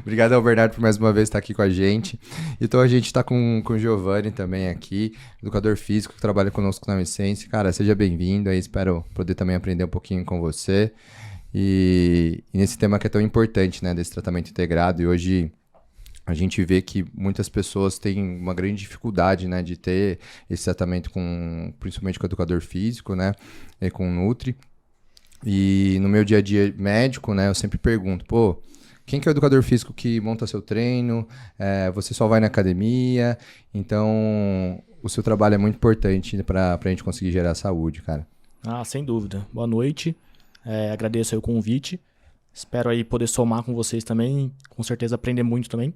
Obrigado ao Bernardo por mais uma vez estar aqui com a gente. Então a gente está com o Giovanni também aqui, educador físico que trabalha conosco na Vicência. Cara, seja bem-vindo aí, espero poder também aprender um pouquinho com você. E nesse tema que é tão importante, né, desse tratamento integrado. E hoje a gente vê que muitas pessoas têm uma grande dificuldade, né, de ter esse tratamento principalmente com o educador físico, né, e com o Nutri. E no meu dia a dia médico, né, eu sempre pergunto, pô, quem que é o educador físico que monta seu treino? Você só vai na academia? Então, o seu trabalho é muito importante para a gente conseguir gerar saúde, cara. Ah, sem dúvida. Boa noite. Agradeço aí o convite. Espero aí poder somar com vocês também. Com certeza aprender muito também.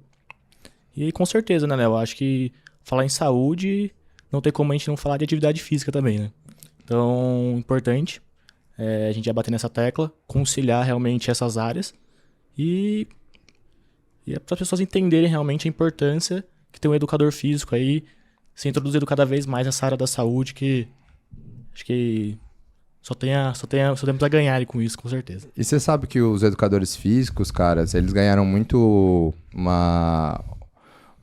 E com certeza, né, Léo? Acho que falar em saúde não tem como a gente não falar de atividade física também, né? Então, importante a gente já bater nessa tecla, conciliar realmente essas áreas e é para as pessoas entenderem realmente a importância que tem um educador físico aí, ser introduzido cada vez mais nessa área da saúde, que acho que só temos a ganhar aí com isso, com certeza. E você sabe que os educadores físicos, caras, eles ganharam muito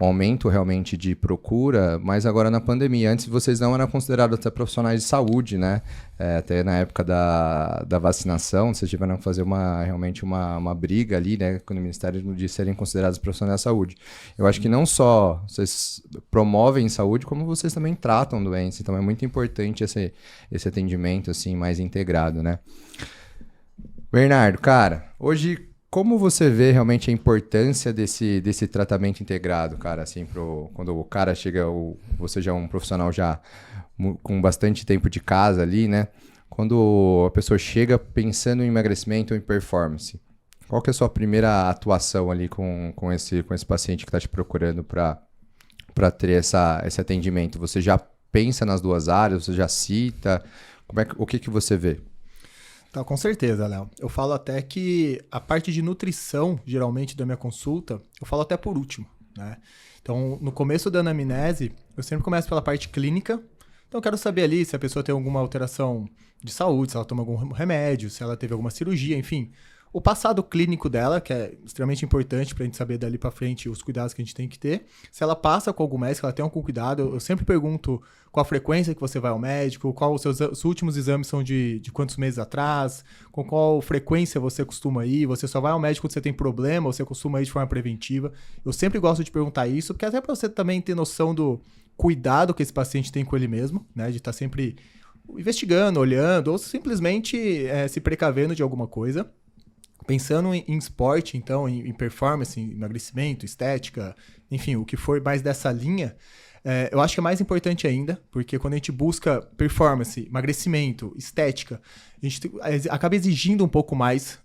um aumento realmente de procura, mas agora na pandemia. Antes vocês não eram considerados até profissionais de saúde, né? Até na época da vacinação, vocês tiveram que fazer realmente uma briga ali, né, com o Ministério de serem considerados profissionais de saúde. Eu acho que não só vocês promovem saúde, como vocês também tratam doença. Então é muito importante esse atendimento assim, mais integrado, né? Bernardo, cara, hoje como você vê realmente a importância desse tratamento integrado, cara, assim, quando o cara chega, você já é um profissional já com bastante tempo de casa ali, né? Quando a pessoa chega pensando em emagrecimento ou em performance, qual que é a sua primeira atuação ali com esse paciente que está te procurando para ter esse atendimento? Você já pensa nas duas áreas, você já cita, o que você vê? Tá, com certeza, Léo. Eu falo até que a parte de nutrição, geralmente, da minha consulta, eu falo até por último, né? Então, no começo da anamnese, eu sempre começo pela parte clínica. Então, eu quero saber ali se a pessoa tem alguma alteração de saúde, se ela toma algum remédio, se ela teve alguma cirurgia, enfim. O passado clínico dela, que é extremamente importante pra gente saber dali pra frente os cuidados que a gente tem que ter. Se ela passa com algum médico, ela tem algum cuidado, eu sempre pergunto qual a frequência que você vai ao médico, qual os últimos exames são de quantos meses atrás, com qual frequência você costuma ir, você só vai ao médico quando você tem problema, ou você costuma ir de forma preventiva. Eu sempre gosto de perguntar isso, porque até pra você também ter noção do cuidado que esse paciente tem com ele mesmo, né, de estar sempre investigando, olhando, ou simplesmente se precavendo de alguma coisa. Pensando em esporte, então, em performance, em emagrecimento, estética, enfim, o que for mais dessa linha, eu acho que é mais importante ainda, porque quando a gente busca performance, emagrecimento, estética, a gente acaba exigindo um pouco mais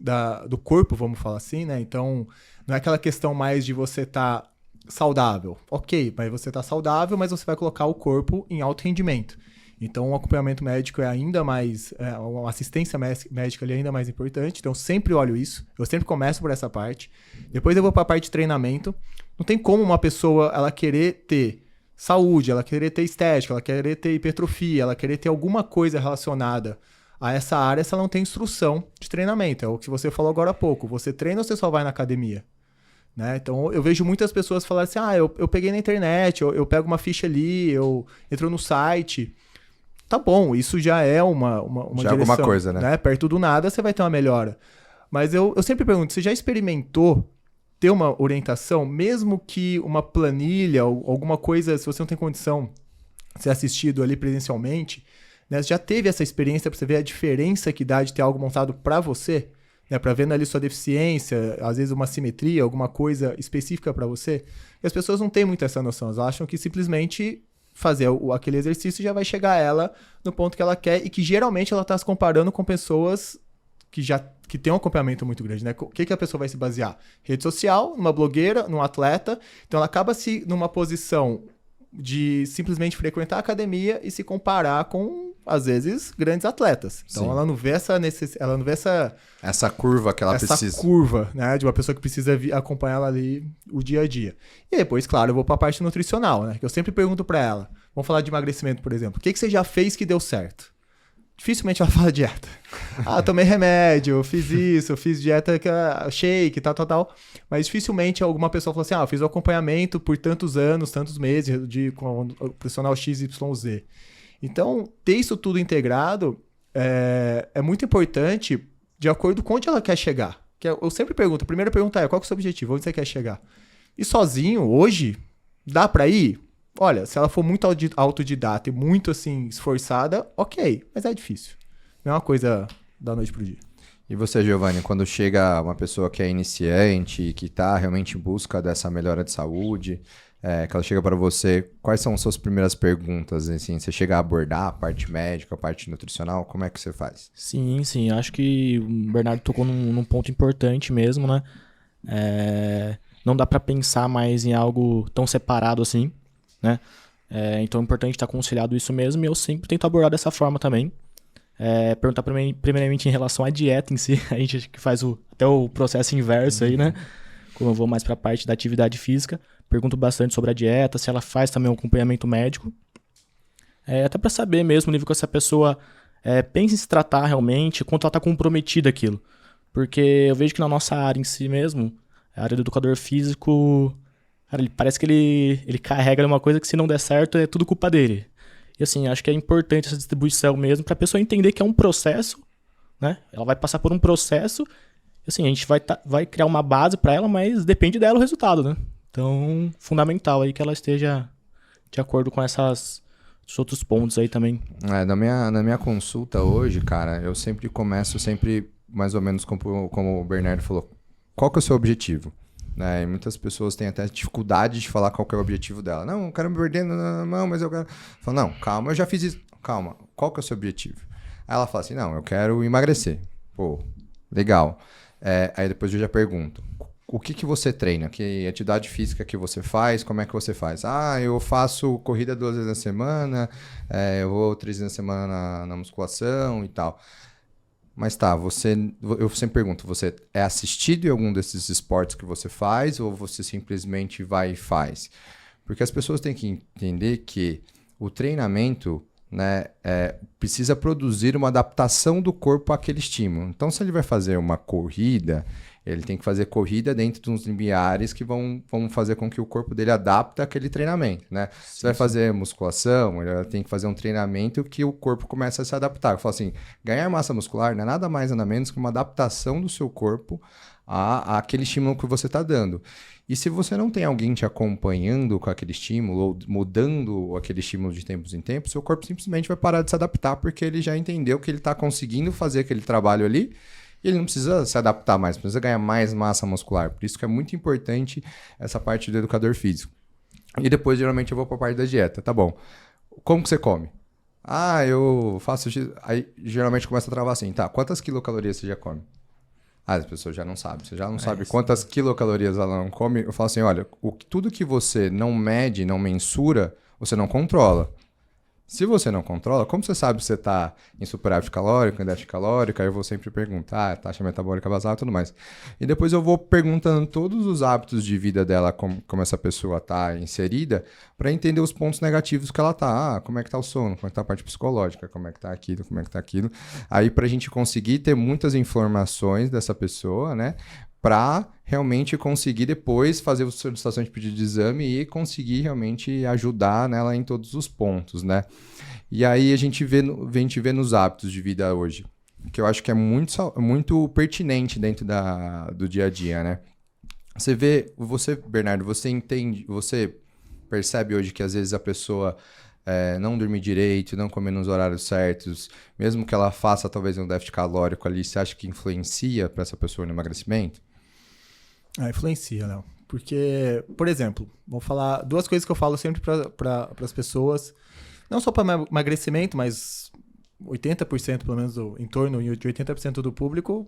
do corpo, vamos falar assim, né? Então, não é aquela questão mais de você estar saudável. Ok, mas você está saudável, mas você vai colocar o corpo em alto rendimento. Então, o acompanhamento médico é ainda mais... uma assistência médica ali é ainda mais importante. Então, eu sempre olho isso. Eu sempre começo por essa parte. Depois eu vou para a parte de treinamento. Não tem como uma pessoa ela querer ter saúde, ela querer ter estética, ela querer ter hipertrofia, ela querer ter alguma coisa relacionada a essa área se ela não tem instrução de treinamento. É o que você falou agora há pouco. Você treina ou você só vai na academia? Né? Então, eu vejo muitas pessoas falarem assim, eu peguei na internet, eu pego uma ficha ali, eu entro no site... Tá bom, isso já é uma já direção. Alguma coisa, né? Perto do nada você vai ter uma melhora. Mas eu sempre pergunto, você já experimentou ter uma orientação, mesmo que uma planilha ou alguma coisa, se você não tem condição de ser assistido ali presencialmente, né, você já teve essa experiência para você ver a diferença que dá de ter algo montado para você? Né, para ver ali sua deficiência, às vezes uma simetria, alguma coisa específica para você? E as pessoas não têm muito essa noção, elas acham que simplesmente... fazer aquele exercício já vai chegar a ela no ponto que ela quer e que geralmente ela está se comparando com pessoas que tem um acompanhamento muito grande, né? O que a pessoa vai se basear? Rede social, numa blogueira, num atleta. Então ela acaba numa posição de simplesmente frequentar a academia e se comparar com, às vezes, grandes atletas. Então, sim, ela não vê essa curva que ela precisa. Essa curva, né? De uma pessoa que precisa acompanhar ela ali o dia a dia. E depois, claro, eu vou para a parte nutricional, né? Que eu sempre pergunto para ela. Vamos falar de emagrecimento, por exemplo. O que você já fez que deu certo? dificilmente ela fala dieta. Tomei remédio, fiz isso, fiz dieta, shake, tal. Mas dificilmente alguma pessoa fala assim, eu fiz o acompanhamento por tantos anos, tantos meses com o profissional XYZ. Então, ter isso tudo integrado é muito importante de acordo com onde ela quer chegar. Eu sempre pergunto, a primeira pergunta é, qual que é o seu objetivo? Onde você quer chegar? E sozinho, hoje, dá pra ir? Olha, se ela for muito autodidata e muito, assim, esforçada, ok. Mas é difícil. Não é uma coisa da noite pro dia. E você, Giovanni, quando chega uma pessoa que é iniciante, que está realmente em busca dessa melhora de saúde, que ela chega para você, quais são as suas primeiras perguntas? Assim, você chega a abordar a parte médica, a parte nutricional, como é que você faz? Sim. Acho que o Bernardo tocou num ponto importante mesmo, né? Não dá para pensar mais em algo tão separado assim, né? Então é importante estar conciliado isso mesmo, e eu sempre tento abordar dessa forma também. Perguntar primeiramente em relação à dieta em si, a gente que faz até o processo inverso aí, né? Como eu vou mais para a parte da atividade física, pergunto bastante sobre a dieta, se ela faz também um acompanhamento médico, até para saber mesmo o nível que essa pessoa pensa em se tratar realmente, quanto ela está comprometida aquilo. Porque eu vejo que na nossa área em si mesmo, a área do educador físico, cara, parece que ele carrega uma coisa que, se não der certo, é tudo culpa dele. E assim, acho que é importante essa distribuição mesmo para a pessoa entender que é um processo, né? Ela vai passar por um processo, e assim, a gente vai criar uma base para ela, mas depende dela o resultado, né? Então, fundamental aí que ela esteja de acordo com esses outros pontos aí também. Na minha consulta hoje, cara, eu sempre começo mais ou menos como o Bernardo falou, qual que é o seu objetivo? E muitas pessoas têm até dificuldade de falar qual que é o objetivo dela. Não, eu quero me perder, não, mas eu quero... Falo, não, calma, eu já fiz isso. Calma, qual que é o seu objetivo? Aí ela fala assim, não, eu quero emagrecer. Pô, legal. Aí depois eu já pergunto, o que você treina? Que atividade física que você faz? Como é que você faz? Eu faço corrida 2 vezes na semana, eu vou 3 vezes na semana na musculação e tal. Mas tá, eu sempre pergunto, você é assistido em algum desses esportes que você faz ou você simplesmente vai e faz? Porque as pessoas têm que entender que o treinamento, né, precisa produzir uma adaptação do corpo àquele estímulo. Então, se ele vai fazer uma corrida, ele tem que fazer corrida dentro de uns limiares que vão fazer com que o corpo dele adapte àquele treinamento, né? Você vai fazer musculação, ele tem que fazer um treinamento que o corpo começa a se adaptar. Eu falo assim, ganhar massa muscular não é nada mais nada menos que uma adaptação do seu corpo àquele estímulo que você está dando. E se você não tem alguém te acompanhando com aquele estímulo ou mudando aquele estímulo de tempos em tempos, seu corpo simplesmente vai parar de se adaptar porque ele já entendeu que ele está conseguindo fazer aquele trabalho ali. E ele não precisa se adaptar mais, precisa ganhar mais massa muscular. Por isso que é muito importante essa parte do educador físico. E depois, geralmente, eu vou para a parte da dieta. Tá bom. Como que você come? Eu faço X. Aí, geralmente, começa a travar assim. Tá, quantas quilocalorias você já come? As pessoas já não sabem. Você já não sabe quantas quilocalorias ela não come. Eu falo assim, olha, tudo que você não mede, não mensura, você não controla. Se você não controla, como você sabe se você está em superávit calórico, em déficit calórico? Aí eu vou sempre perguntar, taxa metabólica basal e tudo mais. E depois eu vou perguntando todos os hábitos de vida dela, como essa pessoa está inserida, para entender os pontos negativos que ela está. Como é que está o sono, como é que está a parte psicológica, como é que está aquilo, como é que está aquilo. Aí para a gente conseguir ter muitas informações dessa pessoa, né? Para realmente conseguir depois fazer a solicitação de pedido de exame e conseguir realmente ajudar nela em todos os pontos, né? E aí a gente vê nos hábitos de vida hoje, que eu acho que é muito pertinente dentro do dia a dia, né? Bernardo, você percebe hoje que às vezes a pessoa não dormir direito, não comer nos horários certos, mesmo que ela faça talvez um déficit calórico ali, você acha que influencia para essa pessoa no emagrecimento? Influencia, Léo. Porque, por exemplo, vou falar 2 coisas que eu falo sempre para as pessoas, não só para emagrecimento, mas 80% pelo menos, em torno de 80% do público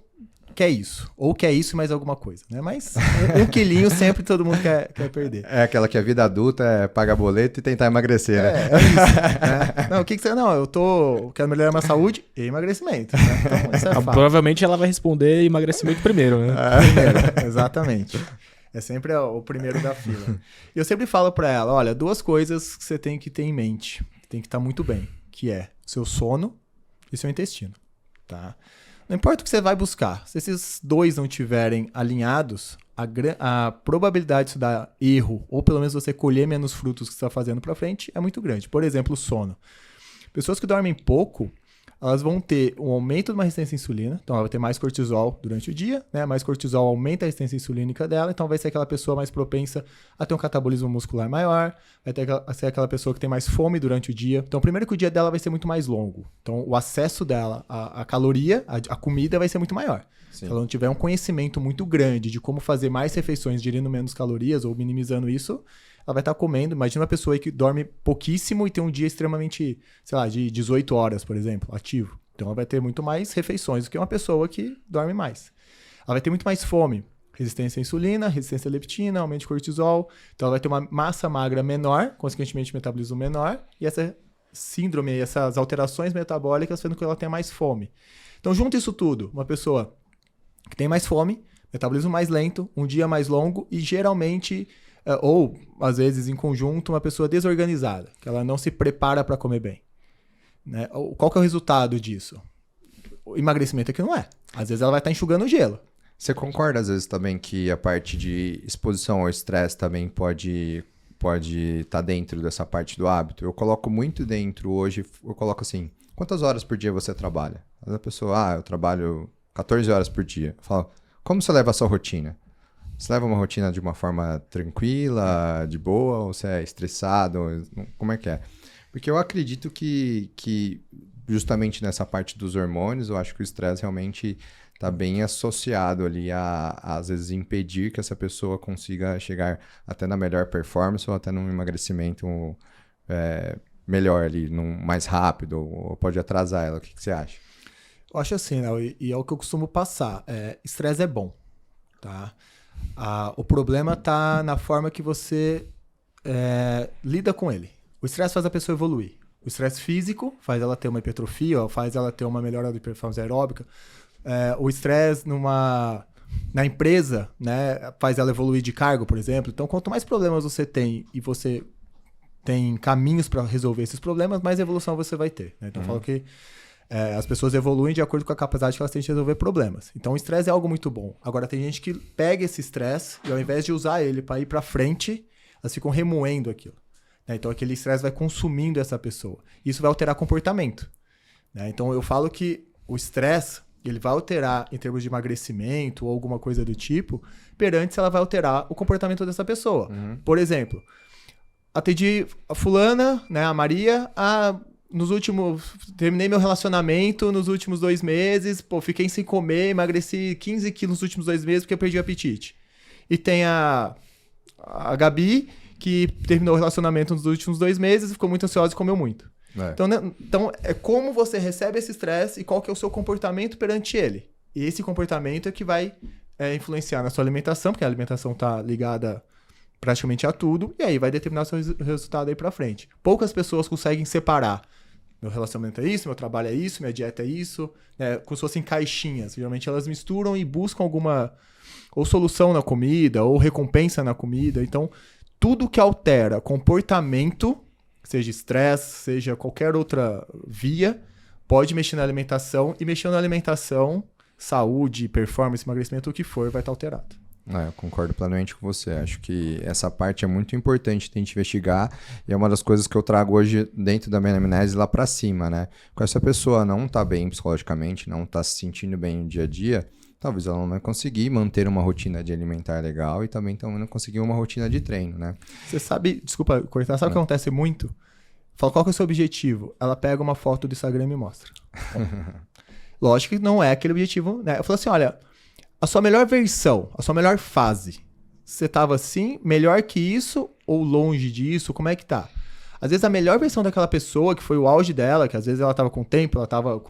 quer isso. Ou quer isso mais alguma coisa, né? Mas 1 quilinho sempre todo mundo quer perder. É aquela que a vida adulta é pagar boleto e tentar emagrecer, né? É isso. Né? Não, o que você... Não, eu quero melhorar minha saúde e emagrecimento. Né? Então, isso é fato. Provavelmente ela vai responder emagrecimento primeiro, né? Primeiro, exatamente. É sempre o primeiro da fila. E eu sempre falo pra ela, olha, 2 coisas que você tem que ter em mente, que tem que estar muito bem, que é o seu sono e seu intestino, tá? Não importa o que você vai buscar, se esses dois não estiverem alinhados, a probabilidade de isso dar erro, ou pelo menos você colher menos frutos que você está fazendo para frente, é muito grande. Por exemplo, o sono. Pessoas que dormem pouco, elas vão ter um aumento de uma resistência à insulina, então ela vai ter mais cortisol durante o dia, né? Mais cortisol aumenta a resistência insulínica dela, então vai ser aquela pessoa mais propensa a ter um catabolismo muscular maior, ser aquela pessoa que tem mais fome durante o dia. Então, primeiro que o dia dela vai ser muito mais longo, então o acesso dela à caloria, à comida vai ser muito maior. Sim. Se ela não tiver um conhecimento muito grande de como fazer mais refeições gerindo menos calorias ou minimizando isso, ela vai estar comendo. Imagina uma pessoa aí que dorme pouquíssimo e tem um dia extremamente, sei lá, de 18 horas, por exemplo, ativo. Então ela vai ter muito mais refeições do que uma pessoa que dorme mais. Ela vai ter muito mais fome, resistência à insulina, resistência à leptina, aumento de cortisol. Então ela vai ter uma massa magra menor, consequentemente metabolismo menor, e essa síndrome, essas alterações metabólicas fazendo com que ela tenha mais fome. Então junta isso tudo, uma pessoa que tem mais fome, metabolismo mais lento, um dia mais longo e geralmente... ou, às vezes, em conjunto, uma pessoa desorganizada, que ela não se prepara para comer bem. Né? Qual que é o resultado disso? O emagrecimento é que não é. Às vezes ela vai estar enxugando o gelo. Você concorda, às vezes, também que a parte de exposição ao estresse também pode estar dentro dessa parte do hábito? Eu coloco muito dentro hoje, eu coloco assim, quantas horas por dia você trabalha? A pessoa, eu trabalho 14 horas por dia. Eu falo, como você leva a sua rotina? Você leva uma rotina de uma forma tranquila, de boa, ou você é estressado? Como é que é? Porque eu acredito que justamente nessa parte dos hormônios, eu acho que o estresse realmente está bem associado ali a, às vezes, impedir que essa pessoa consiga chegar até na melhor performance ou até num emagrecimento melhor ali, mais rápido, ou pode atrasar ela. O que você acha? Eu acho assim, né? E é o que eu costumo passar. Estresse é bom, tá? O problema está na forma que você lida com ele. O estresse faz a pessoa evoluir. O estresse físico faz ela ter uma hipertrofia, faz ela ter uma melhora de performance aeróbica. O estresse na empresa, né, faz ela evoluir de cargo, por exemplo. Então, quanto mais problemas você tem e você tem caminhos para resolver esses problemas, mais evolução você vai ter. Né? Então, eu falo que as pessoas evoluem de acordo com a capacidade que elas têm de resolver problemas. Então, o estresse é algo muito bom. Agora, tem gente que pega esse estresse e, ao invés de usar ele para ir para frente, elas ficam remoendo aquilo. Né? Então, aquele estresse vai consumindo essa pessoa. Isso vai alterar comportamento. Né? Então, eu falo que o estresse ele vai alterar em termos de emagrecimento ou alguma coisa do tipo, perante se ela vai alterar o comportamento dessa pessoa. Uhum. Por exemplo, atendi a fulana, né, a Maria, terminei meu relacionamento nos últimos 2 meses, fiquei sem comer, emagreci 15 quilos nos últimos 2 meses porque eu perdi o apetite. E tem a Gabi, que terminou o relacionamento nos últimos 2 meses, ficou muito ansiosa e comeu muito. Então, é como você recebe esse estresse e qual que é o seu comportamento perante ele. E esse comportamento é que vai influenciar na sua alimentação, porque a alimentação está ligada praticamente a tudo, e aí vai determinar o seu resultado aí pra frente. Poucas pessoas conseguem separar. Meu relacionamento é isso, meu trabalho é isso, minha dieta é isso, né? Como se fossem caixinhas. Geralmente elas misturam e buscam alguma ou solução na comida, ou recompensa na comida. Então, tudo que altera comportamento, seja estresse, seja qualquer outra via, pode mexer na alimentação, e mexendo na alimentação, saúde, performance, emagrecimento, o que for, vai estar alterado. Eu concordo plenamente com você. Acho que essa parte é muito importante de a gente investigar, e é uma das coisas que eu trago hoje dentro da minha anamnese lá pra cima, né? Quando essa pessoa não tá bem psicologicamente, não tá se sentindo bem no dia a dia, talvez ela não vai conseguir manter uma rotina de alimentar legal e também não conseguir uma rotina de treino, né? Você sabe, desculpa cortar, sabe o que acontece muito? Fala, qual que é o seu objetivo? Ela pega uma foto do Instagram e me mostra. Lógico que não é aquele objetivo, né? Eu falo assim, olha, a sua melhor versão, a sua melhor fase, você tava assim, melhor que isso ou longe disso? Como é que tá? Às vezes a melhor versão daquela pessoa, que foi o auge dela, que às vezes ela tava com tempo, ela tava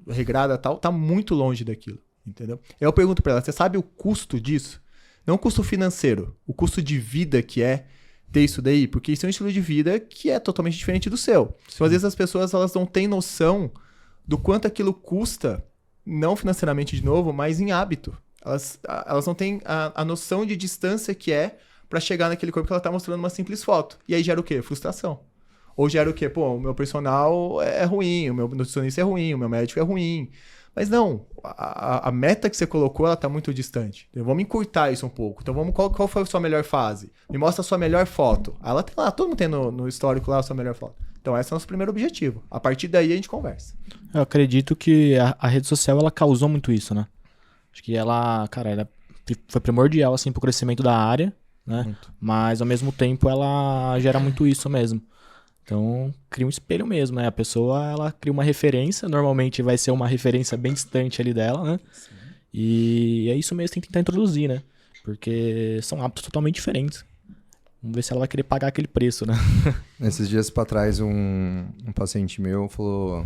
regrada e tal, tá muito longe daquilo, entendeu? Eu pergunto pra ela, você sabe o custo disso? Não o custo financeiro, o custo de vida que é ter isso daí, porque isso é um estilo de vida que é totalmente diferente do seu. Sim. Então, às vezes as pessoas elas não têm noção do quanto aquilo custa, não financeiramente de novo, mas em hábito. Elas não têm a noção de distância que é para chegar naquele corpo que ela tá mostrando uma simples foto. E aí gera o quê? Frustração. Ou gera o quê? Pô, o meu personal é ruim, o meu nutricionista é ruim, o meu médico é ruim. Mas não, a meta que você colocou, ela tá muito distante. Vamos encurtar isso um pouco. Então, qual foi a sua melhor fase? Me mostra a sua melhor foto. Aí ela tem lá, todo mundo tem no histórico lá a sua melhor foto. Então, esse é o nosso primeiro objetivo. A partir daí, a gente conversa. Eu acredito que a rede social, ela causou muito isso, né? Acho que ela, cara, ela foi primordial, assim, pro crescimento da área, né? Muito. Mas, ao mesmo tempo, ela gera muito isso mesmo. Então, cria um espelho mesmo, né? A pessoa, ela cria uma referência, normalmente vai ser uma referência bem distante ali dela, né? Sim. E é isso mesmo que tem que tentar introduzir, né? Porque são hábitos totalmente diferentes. Vamos ver se ela vai querer pagar aquele preço, né? Esses dias pra trás, um paciente meu falou...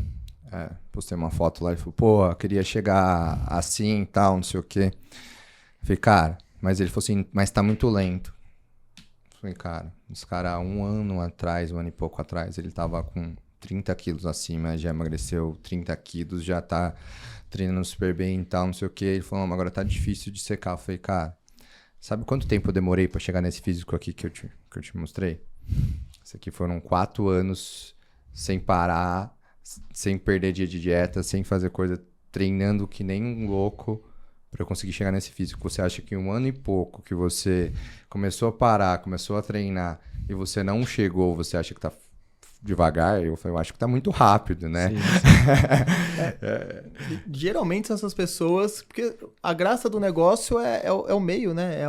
postei uma foto lá e falou, pô, eu queria chegar assim e tal, não sei o quê. Falei, cara, mas ele falou assim, mas tá muito lento. Falei, cara, esse cara um ano e pouco atrás, ele tava com 30 quilos acima, já emagreceu 30 quilos, já tá treinando super bem e tal, não sei o quê. Ele falou, mas agora tá difícil de secar. Eu falei, cara, sabe quanto tempo eu demorei pra chegar nesse físico aqui que eu te mostrei? Isso aqui foram 4 anos sem parar, sem perder dia de dieta, sem fazer coisa, treinando que nem um louco para eu conseguir chegar nesse físico. Você acha que 1 ano e pouco que você começou a parar, começou a treinar e você não chegou, você acha que tá devagar? Eu falei, eu acho que tá muito rápido, né? Sim, sim. Geralmente são essas pessoas, porque a graça do negócio é o meio, né?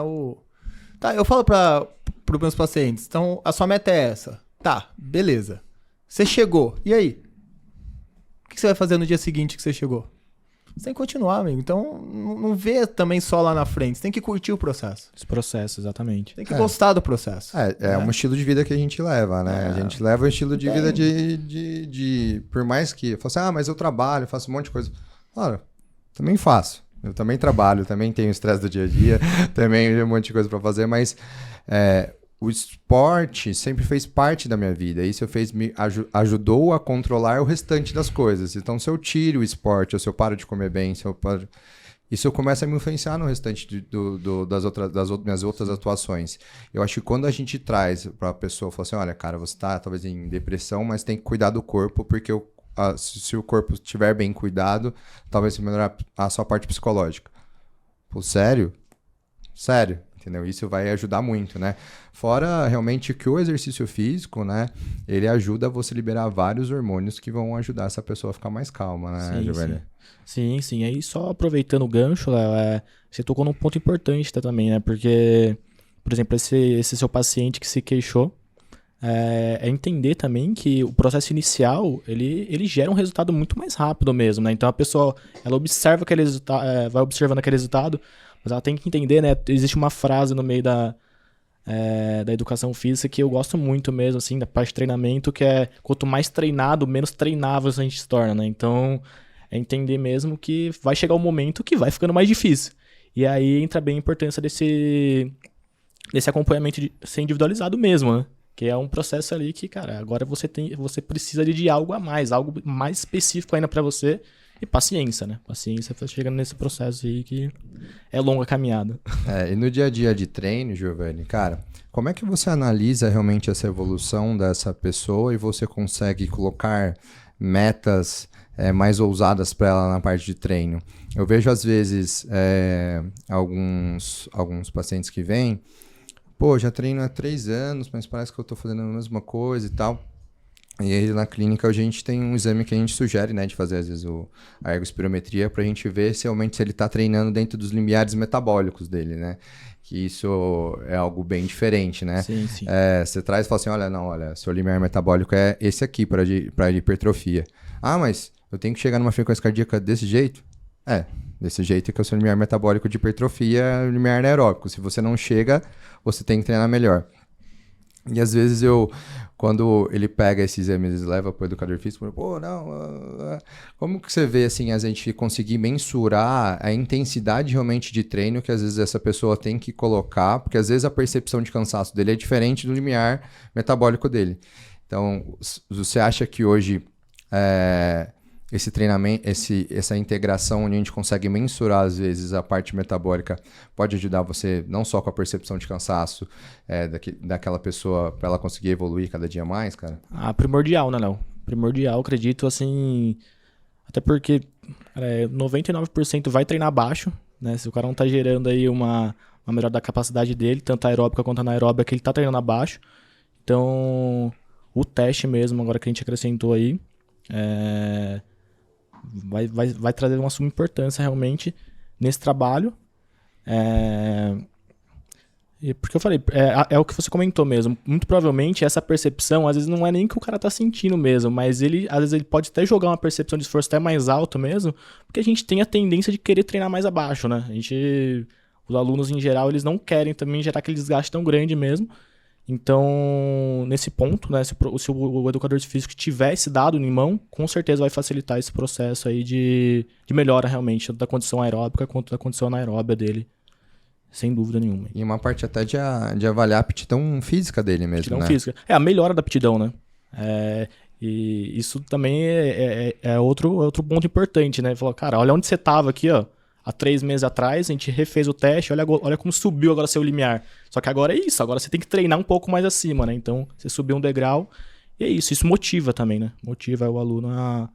Tá, eu falo para os meus pacientes, então a sua meta é essa. Tá, beleza. Você chegou, e aí? O que você vai fazer no dia seguinte que você chegou? Você tem que continuar, amigo. Então, não vê também só lá na frente. Você tem que curtir o processo. Esse processo, exatamente. Tem que gostar do processo. É um estilo de vida que a gente leva, né? A gente leva o estilo de vida de... Por mais que... Eu falo assim, mas eu trabalho, faço um monte de coisa. Claro, também faço. Eu também trabalho, também tenho estresse do dia a dia, também tenho um monte de coisa pra fazer, mas... o esporte sempre fez parte da minha vida. Isso me ajudou a controlar o restante das coisas. Então, se eu tiro o esporte, ou se eu paro de comer bem, isso começa a me influenciar no restante das minhas outras atuações. Eu acho que quando a gente traz para a pessoa, fala assim, olha, cara, você tá talvez em depressão, mas tem que cuidar do corpo, porque se o corpo estiver bem cuidado, talvez você melhorar a sua parte psicológica. Pô, sério? Sério? Entendeu? Isso vai ajudar muito, né? Fora realmente que o exercício físico, né? Ele ajuda você a liberar vários hormônios que vão ajudar essa pessoa a ficar mais calma, né, Giovanni? Sim. Aí só aproveitando o gancho, Léo, você tocou num ponto importante também, né? Porque, por exemplo, esse seu paciente que se queixou, é entender também que o processo inicial, ele gera um resultado muito mais rápido mesmo, né? Então a pessoa, ela observa aquele resultado, vai observando aquele resultado, mas ela tem que entender, né? Existe uma frase no meio da educação física que eu gosto muito mesmo, assim, da parte de treinamento, que é quanto mais treinado, menos treinável a gente se torna, né? Então, é entender mesmo que vai chegar um momento que vai ficando mais difícil. E aí entra bem a importância desse acompanhamento ser individualizado mesmo, né? Que é um processo ali que, cara, agora você precisa de algo a mais, algo mais específico ainda pra você. E paciência, né? Paciência chegando nesse processo aí que é longa caminhada. E no dia a dia de treino, Giovanni, cara, como é que você analisa realmente essa evolução dessa pessoa e você consegue colocar metas mais ousadas para ela na parte de treino? Eu vejo às vezes alguns pacientes que vêm, pô, já treino há 3 anos, mas parece que eu tô fazendo a mesma coisa e tal. E aí na clínica a gente tem um exame que a gente sugere, né, de fazer às vezes a ergospirometria pra gente ver se realmente ele tá treinando dentro dos limiares metabólicos dele, né? Que isso é algo bem diferente, né? Sim. Você traz e fala assim, olha, seu limiar metabólico é esse aqui para hipertrofia. Ah, mas eu tenho que chegar numa frequência cardíaca desse jeito? Desse jeito que é o seu limiar metabólico de hipertrofia é o limiar anaeróbico. Se você não chega, você tem que treinar melhor. E às vezes quando ele pega esses exames e leva para o educador físico, pô, como que você vê assim, a gente conseguir mensurar a intensidade realmente de treino que às vezes essa pessoa tem que colocar, porque às vezes a percepção de cansaço dele é diferente do limiar metabólico dele. Então, você acha que hoje esse treinamento, essa integração onde a gente consegue mensurar, às vezes, a parte metabólica, pode ajudar você não só com a percepção de cansaço daquela pessoa para ela conseguir evoluir cada dia mais, cara? Primordial, né, Léo? Primordial, acredito, assim... Até porque 99% vai treinar baixo, né? Se o cara não tá gerando aí uma melhora da capacidade dele, tanto aeróbica quanto anaeróbica, ele tá treinando abaixo. Então, o teste mesmo, agora que a gente acrescentou aí, vai trazer uma suma importância realmente nesse trabalho. Porque eu falei, é o que você comentou mesmo. Muito provavelmente essa percepção, às vezes não é nem que o cara tá sentindo mesmo, mas às vezes ele pode até jogar uma percepção de esforço até mais alto mesmo, porque a gente tem a tendência de querer treinar mais abaixo, né? Os alunos em geral, eles não querem também gerar aquele desgaste tão grande mesmo. Então, nesse ponto, né, se o educador físico tiver esse dado em mão, com certeza vai facilitar esse processo aí de melhora realmente, tanto da condição aeróbica quanto da condição anaeróbica dele. Sem dúvida nenhuma. E uma parte até de avaliar a aptidão física dele mesmo, aptidão né? Física. A melhora da aptidão, né? E isso também é outro ponto importante, né? Falou, cara, olha onde você estava aqui, ó. Há 3 meses atrás, a gente refez o teste, olha como subiu agora seu limiar. Só que agora é isso, agora você tem que treinar um pouco mais acima, né? Então, você subiu um degrau e é isso motiva também, né? Motiva o aluno a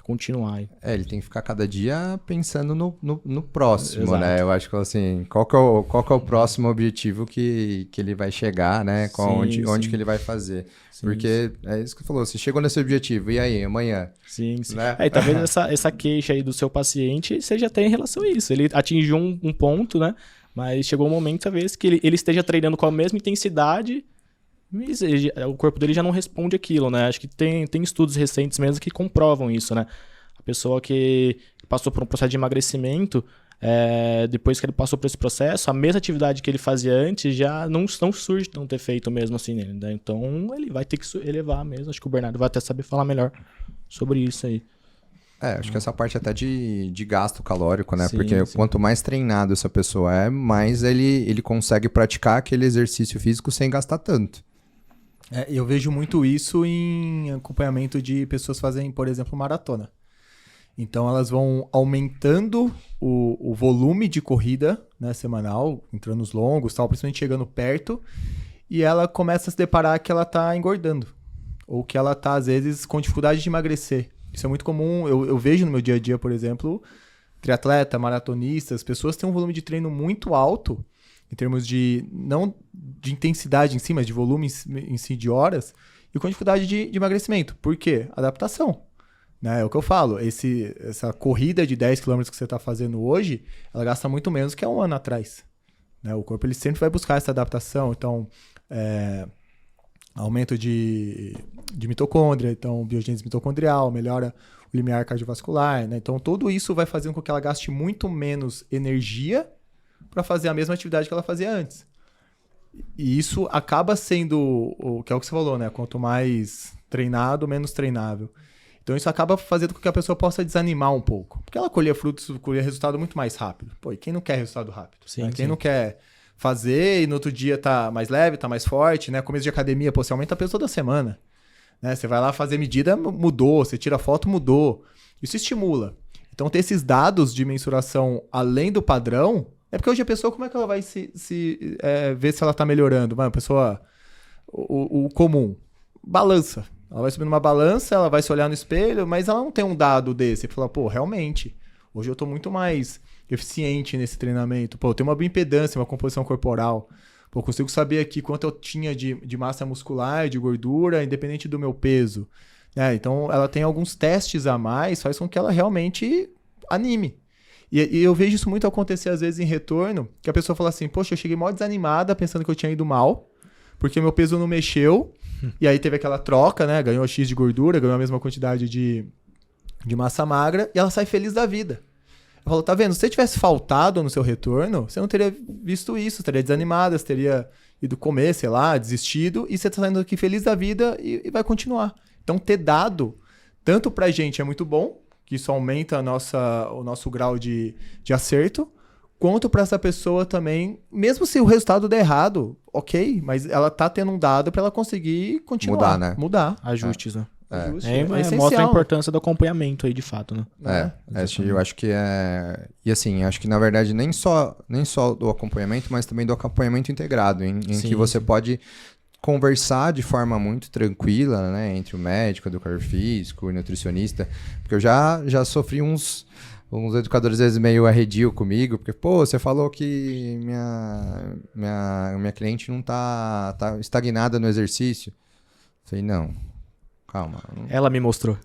continuar. Ele tem que ficar cada dia pensando no próximo, Exato. né? Eu acho que assim, qual que é o próximo objetivo que ele vai chegar, né? Onde que ele vai fazer. Sim, porque é isso que você falou, você chegou nesse objetivo, e aí, amanhã? Sim. Né? E talvez essa queixa aí do seu paciente seja até em relação a isso. Ele atingiu um ponto, né? Mas chegou um momento, talvez, que ele esteja treinando com a mesma intensidade, mas o corpo dele já não responde aquilo, né? Acho que tem estudos recentes mesmo que comprovam isso, né? A pessoa que passou por um processo de emagrecimento, depois que ele passou por esse processo, a mesma atividade que ele fazia antes já não surge tanto efeito mesmo assim nele, né? Então ele vai ter que elevar mesmo. Acho que o Bernardo vai até saber falar melhor sobre isso aí. Acho que essa parte até de gasto calórico, né? Sim, porque sim. quanto mais treinado essa pessoa é, mais ele consegue praticar aquele exercício físico sem gastar tanto. Eu vejo muito isso em acompanhamento de pessoas que fazem, por exemplo, maratona. Então, elas vão aumentando o volume de corrida, né, semanal, entrando nos longos, tal, principalmente chegando perto, e ela começa a se deparar que ela está engordando, ou que ela está, às vezes, com dificuldade de emagrecer. Isso é muito comum, eu vejo no meu dia a dia, por exemplo, triatleta, maratonistas, pessoas que têm um volume de treino muito alto, em termos de, não de intensidade em si, mas de volume em si de horas, e com dificuldade de emagrecimento. Por quê? Adaptação. Né? É o que eu falo, essa corrida de 10 km que você está fazendo hoje, ela gasta muito menos que há um ano atrás. Né? O corpo ele sempre vai buscar essa adaptação, então aumento de mitocôndria, então biogênese mitocondrial, melhora o limiar cardiovascular, né? Então tudo isso vai fazer com que ela gaste muito menos energia para fazer a mesma atividade que ela fazia antes. E isso acaba sendo o que é o que você falou, né? Quanto mais treinado, menos treinável. Então isso acaba fazendo com que a pessoa possa desanimar um pouco. Porque ela colhia resultado muito mais rápido. Pô, e quem não quer resultado rápido? Sim, né? Quem sim. não quer fazer e no outro dia tá mais leve, tá mais forte, né? Começo de academia, pô, você aumenta a peso toda semana. Né? Você vai lá fazer medida, mudou. Você tira foto, mudou. Isso estimula. Então ter esses dados de mensuração além do padrão, é porque hoje a pessoa, como é que ela vai ver se ela tá melhorando? Uma pessoa, o comum, balança. Ela vai subir numa balança, ela vai se olhar no espelho, mas ela não tem um dado desse. Você fala, pô, realmente, hoje eu tô muito mais eficiente nesse treinamento. Pô, eu tenho uma bioimpedância, uma composição corporal. Pô, eu consigo saber aqui quanto eu tinha de massa muscular, de gordura, independente do meu peso. Né? Então, ela tem alguns testes a mais, faz com que ela realmente anime. E eu vejo isso muito acontecer, às vezes, em retorno, que a pessoa fala assim, poxa, eu cheguei mó desanimada, pensando que eu tinha ido mal, porque meu peso não mexeu, e aí teve aquela troca, né? Ganhou X de gordura, ganhou a mesma quantidade de massa magra, e ela sai feliz da vida. Eu falo, tá vendo? Se você tivesse faltado no seu retorno, você não teria visto isso, você teria desanimada, você teria ido comer, sei lá, desistido, e você tá saindo aqui feliz da vida e vai continuar. Então, ter dado, tanto pra gente é muito bom, que isso aumenta o nosso grau de acerto, quanto para essa pessoa também, mesmo se o resultado der errado, ok, mas ela tá tendo um dado para ela conseguir continuar. Mudar, né? Mudar. Ajustes, né? essencial. Mostra a importância do acompanhamento aí, de fato, né? Eu acho que é... E assim, acho que na verdade nem só do acompanhamento, mas também do acompanhamento integrado, em que você pode conversar de forma muito tranquila, né, entre o médico, o educador físico, o nutricionista, porque eu já sofri uns educadores às vezes meio arredio comigo, porque, pô, você falou que minha cliente não tá estagnada no exercício. Eu falei, não, calma. Ela me mostrou.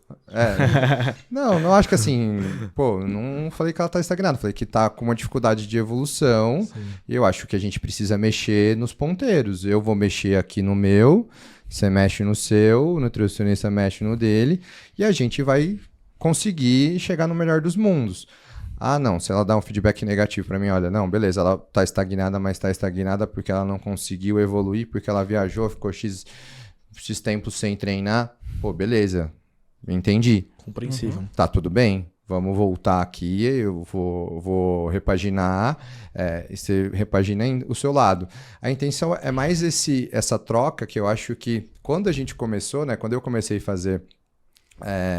Não acho que assim, pô, não falei que ela tá estagnada, falei que tá com uma dificuldade de evolução. Sim. E eu acho que a gente precisa mexer nos ponteiros. Eu vou mexer aqui no meu, você mexe no seu, o nutricionista mexe no dele, e a gente vai conseguir chegar no melhor dos mundos. Ah, não, se ela dá um feedback negativo pra mim, olha, não, beleza, ela tá estagnada, mas tá estagnada porque ela não conseguiu evoluir, porque ela viajou, ficou X tempo sem treinar. Pô, beleza, entendi. Compreensível. Tá tudo bem, vamos voltar aqui, eu vou repaginar, e você repagina o seu lado. A intenção é mais essa troca, que eu acho que quando a gente começou, né, quando eu comecei a fazer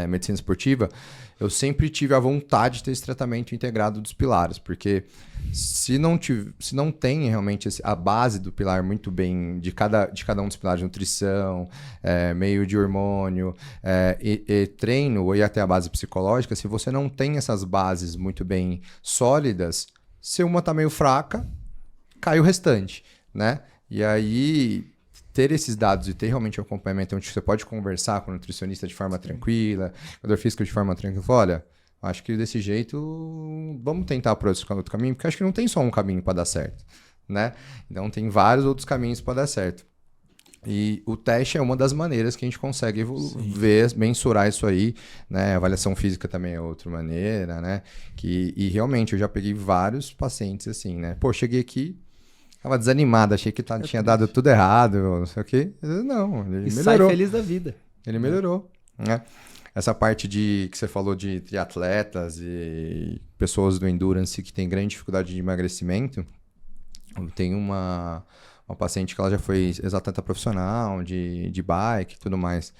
medicina esportiva, eu sempre tive a vontade de ter esse tratamento integrado dos pilares, porque se não tem realmente a base do pilar muito bem, de cada um dos pilares, nutrição, meio de hormônio, e treino, e até a base psicológica, se você não tem essas bases muito bem sólidas, se uma tá meio fraca, cai o restante, né? E aí ter esses dados e ter realmente um acompanhamento onde você pode conversar com o nutricionista de forma tranquila, com o educador físico de forma tranquila, olha, acho que desse jeito vamos tentar por outro caminho, porque acho que não tem só um caminho para dar certo, né? Então tem vários outros caminhos para dar certo. E o teste é uma das maneiras que a gente consegue mensurar isso aí, né? A avaliação física também é outra maneira, né? E realmente eu já peguei vários pacientes assim, né? Pô, cheguei aqui, tava desanimado, achei que tinha dado tudo errado, não sei o quê. Não, ele melhorou. Sai feliz da vida. Ele melhorou, né? Essa parte que você falou de triatletas e pessoas do endurance que tem grande dificuldade de emagrecimento, eu tenho uma paciente que ela já foi ex-atleta profissional, de bike e tudo mais.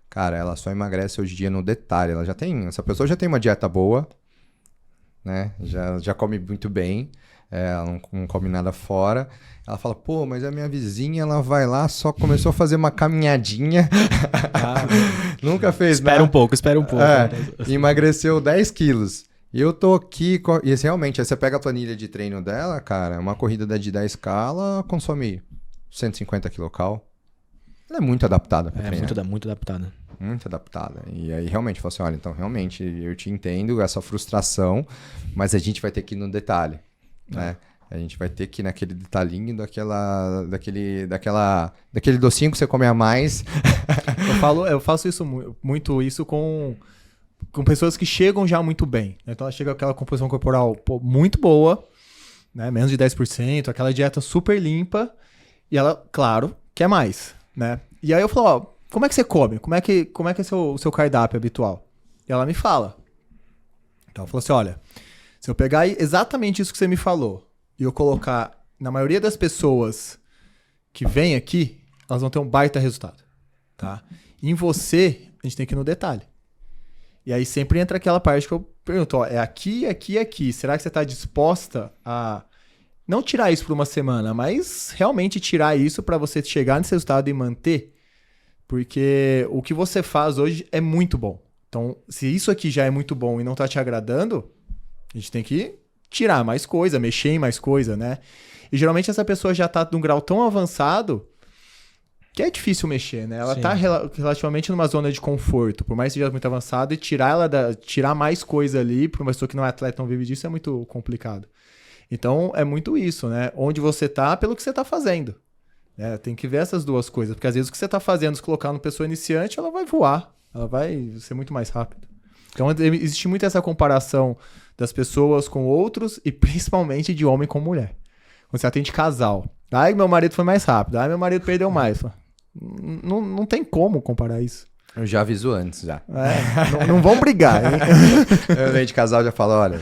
Cara, ela só emagrece hoje em dia no detalhe. Essa pessoa já tem uma dieta boa, né? Já come muito bem. Ela não come nada fora. Ela fala, pô, mas a minha vizinha, ela vai lá, só começou a fazer uma caminhadinha. Nunca fez nada. Espera um pouco. Emagreceu 10 quilos. E eu tô aqui... E realmente, aí você pega a planilha de treino dela, cara, uma corrida de 10K, ela consome 150 kcal. Ela é muito adaptada pra treinar. Muito adaptada. Muito adaptada. E aí realmente, eu falo assim, olha, então realmente eu te entendo essa frustração, mas a gente vai ter que ir no detalhe. Né? A gente vai ter que ir naquele detalhinho daquele docinho que você come a mais. Eu faço isso muito isso com pessoas que chegam já muito bem. Então ela chega com aquela composição corporal muito boa, né? Menos de 10%, aquela dieta super limpa, e ela, claro, quer mais, né? E aí eu falo, ó, como é que você come? Como é que é o seu cardápio habitual? E ela me fala. Então ela falou assim, olha, se eu pegar exatamente isso que você me falou e eu colocar na maioria das pessoas que vêm aqui, elas vão ter um baita resultado, tá? Em você, a gente tem que ir no detalhe. E aí sempre entra aquela parte que eu pergunto, ó, é aqui, aqui, aqui. Será que você está disposta a não tirar isso por uma semana, mas realmente tirar isso para você chegar nesse resultado e manter? Porque o que você faz hoje é muito bom. Então, se isso aqui já é muito bom e não está te agradando, a gente tem que tirar mais coisa, mexer em mais coisa, né? E geralmente essa pessoa já tá num grau tão avançado que é difícil mexer, né? Ela tá relativamente numa zona de conforto, por mais que seja muito avançado, e tirar mais coisa ali para uma pessoa que não é atleta, não vive disso, é muito complicado. Então, é muito isso, né? Onde você tá, pelo que você tá fazendo. Né? Tem que ver essas duas coisas, porque às vezes o que você tá fazendo, se colocar numa pessoa iniciante, ela vai voar, ela vai ser muito mais rápida. Então, existe muito essa comparação das pessoas com outros e principalmente de homem com mulher. Quando você atende casal. Ai, meu marido foi mais rápido. Ai, meu marido perdeu mais. Não tem como comparar isso. Eu já aviso antes, já. Não vão brigar, hein? Eu venho de casal, já falo, olha,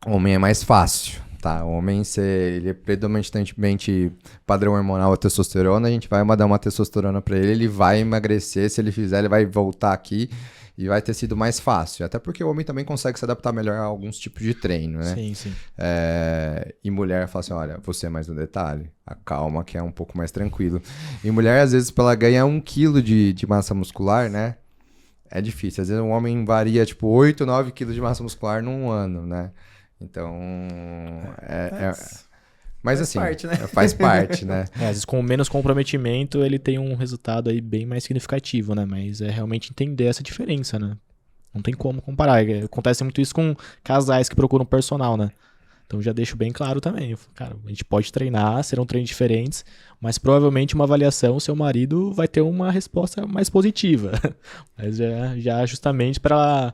homem é mais fácil. tá, o homem, ele é predominantemente padrão hormonal a testosterona, a gente vai dar uma testosterona pra ele vai emagrecer, se ele fizer, ele vai voltar aqui e vai ter sido mais fácil. Até porque o homem também consegue se adaptar melhor a alguns tipos de treino, né? Sim, sim. E mulher fala assim, olha, você é mais no detalhe, acalma que é um pouco mais tranquilo. E mulher, às vezes, pra ela ganhar 1 quilo de massa muscular, né? É difícil. Às vezes um homem varia, tipo, 8, 9 quilos de massa muscular num ano, né? Então, mas faz assim, parte, né? Faz parte, né? Às vezes com menos comprometimento ele tem um resultado aí bem mais significativo, né? Mas é realmente entender essa diferença, né? Não tem como comparar. Acontece muito isso com casais que procuram personal, né? Então já deixo bem claro também. Cara, a gente pode treinar, serão treinos diferentes, mas provavelmente uma avaliação, seu marido vai ter uma resposta mais positiva. Mas já justamente para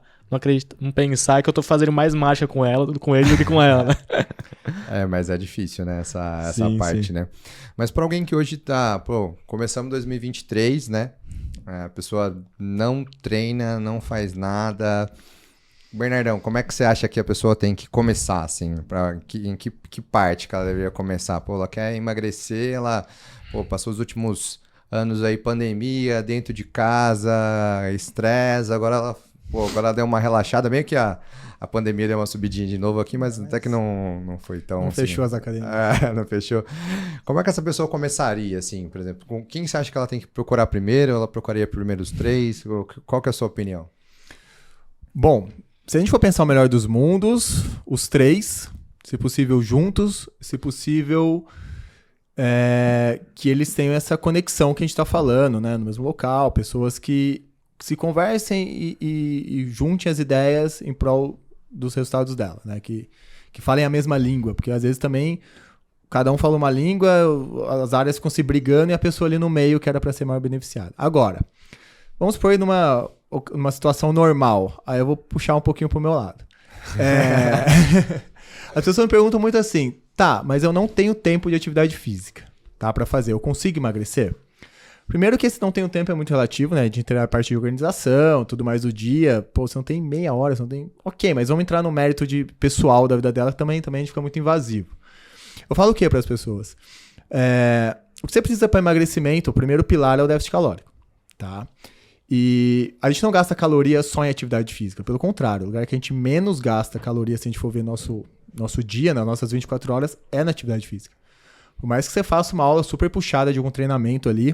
não pensar que eu tô fazendo mais marcha com ele do que com ela, né? Mas é difícil, né? Essa Sim, parte, sim. né? Mas para alguém que hoje tá, começamos 2023, né? A pessoa não treina, não faz nada. Bernardão, como é que você acha que a pessoa tem que começar, assim? Em que parte que ela deveria começar? Ela quer emagrecer, ela passou os últimos anos aí, pandemia, dentro de casa, estresse, agora ela deu uma relaxada, meio que a pandemia deu uma subidinha de novo aqui, mas até que não foi tão... Não assim, fechou as academias. Não fechou. Como é que essa pessoa começaria, assim, por exemplo? Com quem você acha que ela tem que procurar primeiro? Ela procuraria primeiro os 3? Qual que é a sua opinião? Bom, se a gente for pensar o melhor dos mundos, os 3, se possível juntos, se possível que eles tenham essa conexão que a gente está falando, né? No mesmo local, pessoas que se conversem e juntem as ideias em prol dos resultados dela, né? Que falem a mesma língua, porque às vezes também cada um fala uma língua, as áreas ficam se brigando e a pessoa ali no meio que era para ser maior beneficiada. Agora, vamos supor aí numa situação normal, aí eu vou puxar um pouquinho pro meu lado. As pessoas me perguntam muito assim, tá, mas eu não tenho tempo de atividade física, tá, para fazer, eu consigo emagrecer? Primeiro que esse não tenho tempo é muito relativo, né, de entrar a parte de organização, tudo mais do dia, você não tem meia hora, você não tem... Ok, mas vamos entrar no mérito de pessoal da vida dela, que também a gente fica muito invasivo. Eu falo o que para as pessoas? O que você precisa para emagrecimento, o primeiro pilar é o déficit calórico, tá? E a gente não gasta caloria só em atividade física, pelo contrário, o lugar que a gente menos gasta caloria, se a gente for ver nosso dia, nas nossas 24 horas, é na atividade física. Por mais que você faça uma aula super puxada de algum treinamento ali,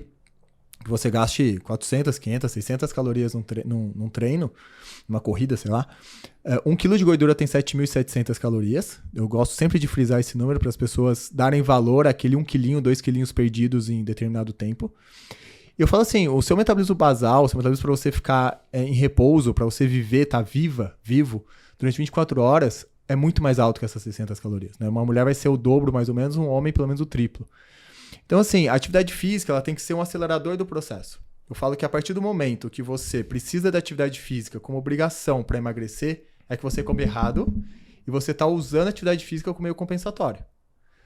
que você gaste 400, 500, 600 calorias num treino, numa corrida, sei lá, 1 kg de gordura tem 7.700 calorias. Eu gosto sempre de frisar esse número para as pessoas darem valor àquele 1 quilinho, 2 quilinhos perdidos em determinado tempo. E eu falo assim, o seu metabolismo basal, o seu metabolismo para você ficar em repouso, para você viver, estar vivo, durante 24 horas, é muito mais alto que essas 600 calorias. Né? Uma mulher vai ser o dobro, mais ou menos, um homem pelo menos o triplo. Então, assim, a atividade física ela tem que ser um acelerador do processo. Eu falo que a partir do momento que você precisa da atividade física como obrigação para emagrecer, é que você come errado e você está usando a atividade física como meio compensatório.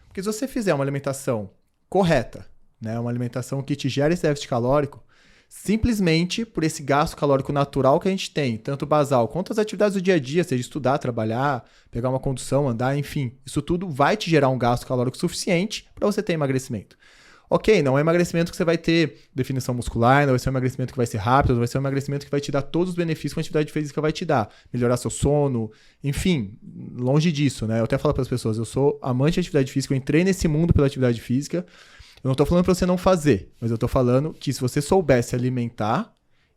Porque se você fizer uma alimentação correta, né, uma alimentação que te gera esse déficit calórico, simplesmente por esse gasto calórico natural que a gente tem, tanto basal quanto as atividades do dia a dia, seja estudar, trabalhar, pegar uma condução, andar, enfim, isso tudo vai te gerar um gasto calórico suficiente para você ter emagrecimento. Ok, não é um emagrecimento que você vai ter definição muscular, não vai ser um emagrecimento que vai ser rápido, não vai ser um emagrecimento que vai te dar todos os benefícios que a atividade física vai te dar. Melhorar seu sono, enfim, longe disso, né? Eu até falo para as pessoas, eu sou amante de atividade física, eu entrei nesse mundo pela atividade física. Eu não estou falando para você não fazer, mas eu estou falando que se você soubesse alimentar,